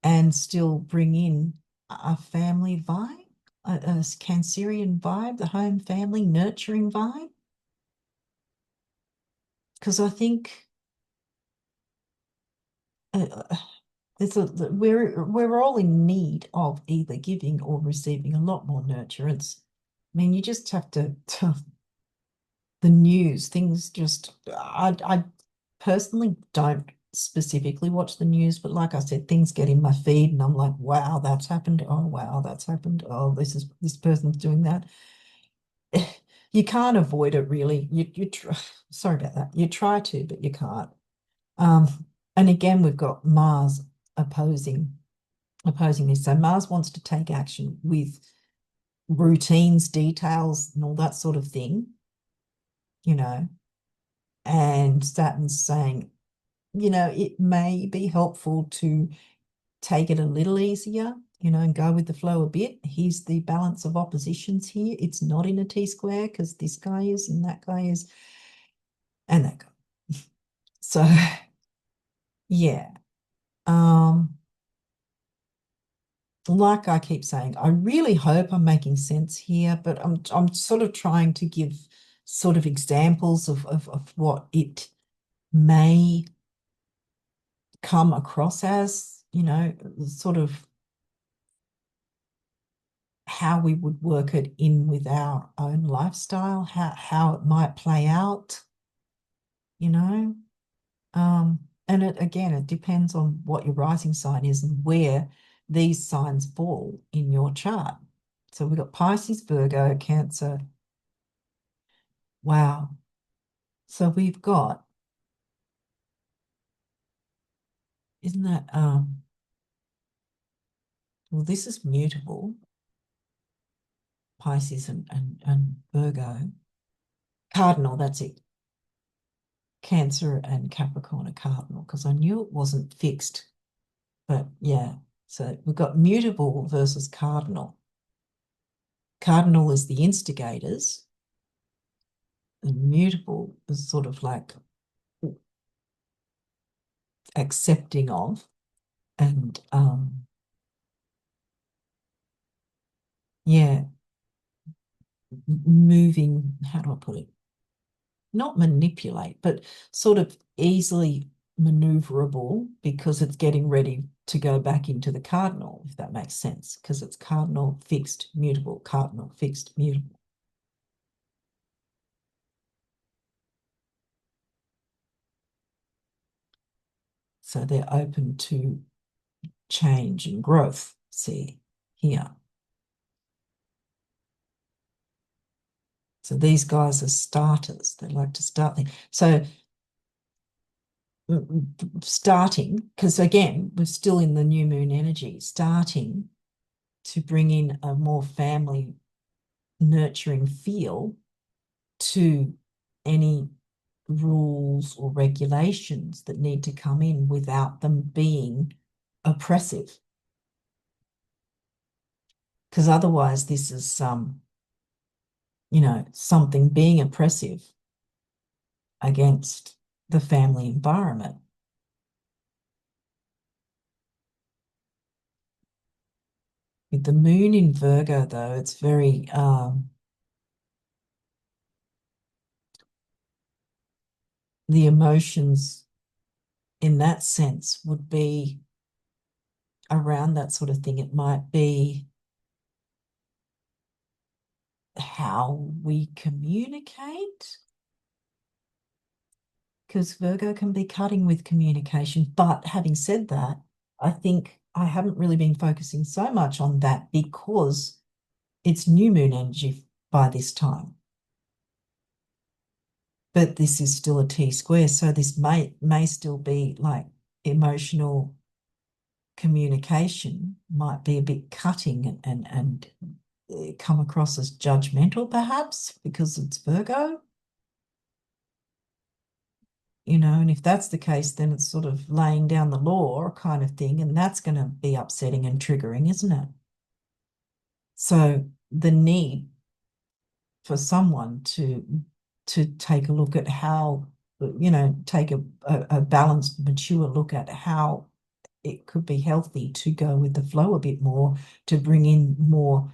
and still bring in a family vibe, a Cancerian vibe, the home family nurturing vibe. Because I think we're all in need of either giving or receiving a lot more nurturance. I mean, you just have to the news, things just, I personally don't specifically watch the news, but like I said, things get in my feed and I'm like, wow, that's happened. Oh, wow, that's happened. Oh, this person's doing that. You can't avoid it really. Sorry about that. You try to, but you can't. Um, and again, we've got Mars opposing this. So Mars wants to take action with routines, details, and all that sort of thing, you know. And Saturn's saying, it may be helpful to take it a little easier, and go with the flow a bit. Here's the balance of oppositions here. It's not in a T-square because this guy is and that guy is and that guy. So yeah. Like I keep saying, I really hope I'm making sense here, but I'm sort of trying to give sort of examples of what it may come across as, sort of how we would work it in with our own lifestyle, how it might play out, you know. And it depends on what your rising sign is and where these signs fall in your chart. So we've got Pisces, Virgo, Cancer. Wow. So we've got, isn't that well, this is mutable, Pisces and Virgo. Cardinal, that's it. Cancer and Capricorn are cardinal, because I knew it wasn't fixed. But yeah, so we've got mutable versus cardinal. Cardinal is the instigators, and mutable is sort of like accepting of, and yeah, moving, how do I put it? Not manipulate, but sort of easily maneuverable, because it's getting ready to go back into the cardinal, if that makes sense, because it's cardinal, fixed, mutable, cardinal, fixed, mutable. So they're open to change and growth, see here. So these guys are starters. They like to start things. So starting, because again, we're still in the new moon energy, starting to bring in a more family nurturing feel to any rules or regulations that need to come in without them being oppressive. Because otherwise this is something being oppressive against the family environment. With the moon in Virgo, though, it's very the emotions in that sense would be around that sort of thing. It might be how we communicate, because Virgo can be cutting with communication. But having said that, I think I haven't really been focusing so much on that, because it's new moon energy by this time. But this is still a T-square, so this may still be like emotional communication might be a bit cutting and come across as judgmental, perhaps, because it's Virgo. And if that's the case, then it's sort of laying down the law kind of thing, and that's going to be upsetting and triggering, isn't it? So the need for someone to take a look at how, take a balanced, mature look at how it could be healthy to go with the flow a bit more, to bring in more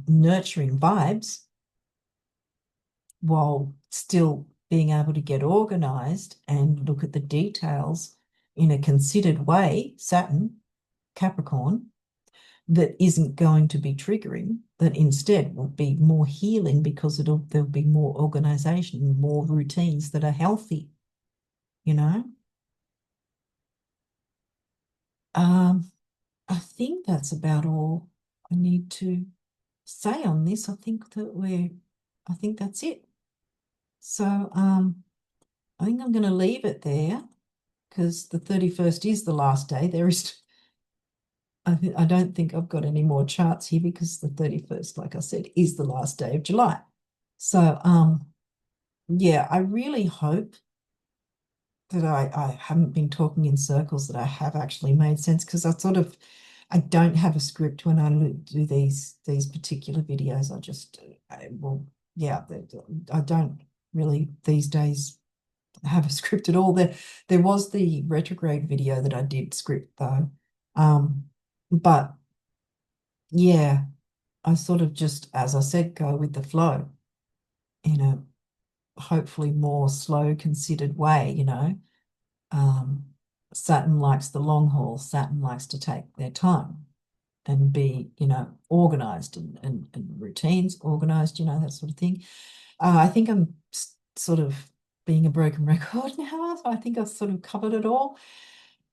nurturing vibes while still being able to get organized and look at the details in a considered way, Saturn, Capricorn, that isn't going to be triggering, that instead will be more healing, because there'll be more organization, more routines that are healthy, you know? I think that's about all I need to say on this. I think that's it. So I think I'm going to leave it there, because the 31st is the last day. I don't think I've got any more charts here, because the 31st, like I said, is the last day of July. So yeah, I really hope that I haven't been talking in circles, that I have actually made sense, because I don't have a script when I do these particular videos. I don't really these days have a script at all. There was the retrograde video that I did script, though. But yeah, I sort of just, as I said, go with the flow in a hopefully more slow, considered way, Saturn likes the long haul. Saturn likes to take their time. and be, organized and routines organized, that sort of thing. I think I'm sort of being a broken record now. I think I've sort of covered it all.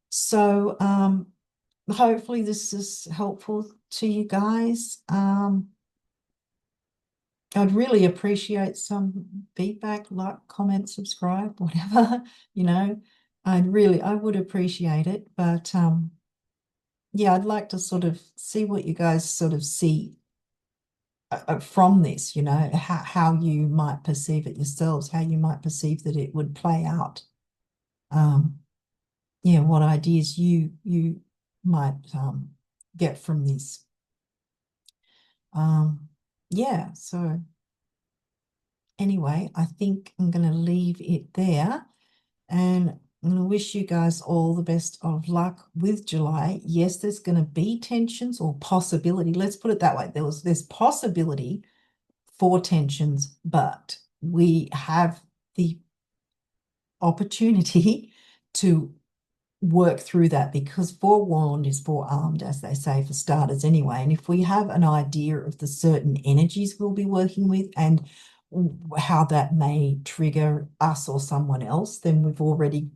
So hopefully this is helpful to you guys. I'd really appreciate some feedback, like, comment, subscribe, whatever, I would appreciate it. But yeah, I'd like to sort of see what you guys sort of see from this, how you might perceive it yourselves, how you might perceive that it would play out. Yeah, what ideas you might get from this. Yeah, so anyway, I think I'm going to leave it there, and I'm going to wish you guys all the best of luck with July. Yes, there's going to be tensions or possibility. Let's put it that way. There's possibility for tensions, but we have the opportunity to work through that, because forewarned is forearmed, as they say, for starters anyway. And if we have an idea of the certain energies we'll be working with and how that may trigger us or someone else, then we've already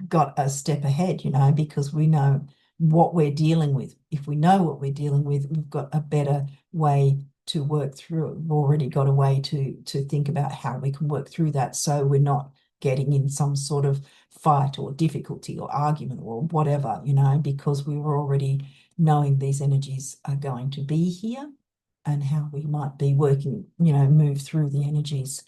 got a step ahead, because we know what we're dealing with. If we know what we're dealing with, we've got a better way to work through it. We've already got a way to think about how we can work through that, so we're not getting in some sort of fight or difficulty or argument or whatever, because we were already knowing these energies are going to be here and how we might be working, move through the energies.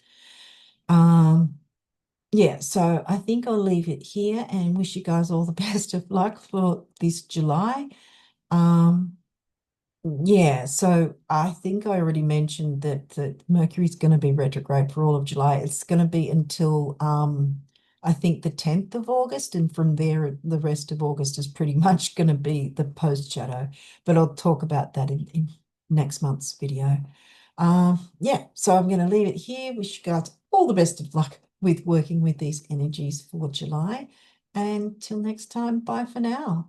Yeah, so I think I'll leave it here and wish you guys all the best of luck for this July. Yeah, so I think I already mentioned that Mercury's going to be retrograde for all of July. It's going to be until I think the 10th of August, and from there the rest of August is pretty much going to be the post shadow. But I'll talk about that in next month's video. Yeah, so I'm going to leave it here. Wish you guys all the best of luck with working with these energies for July. And till next time, bye for now.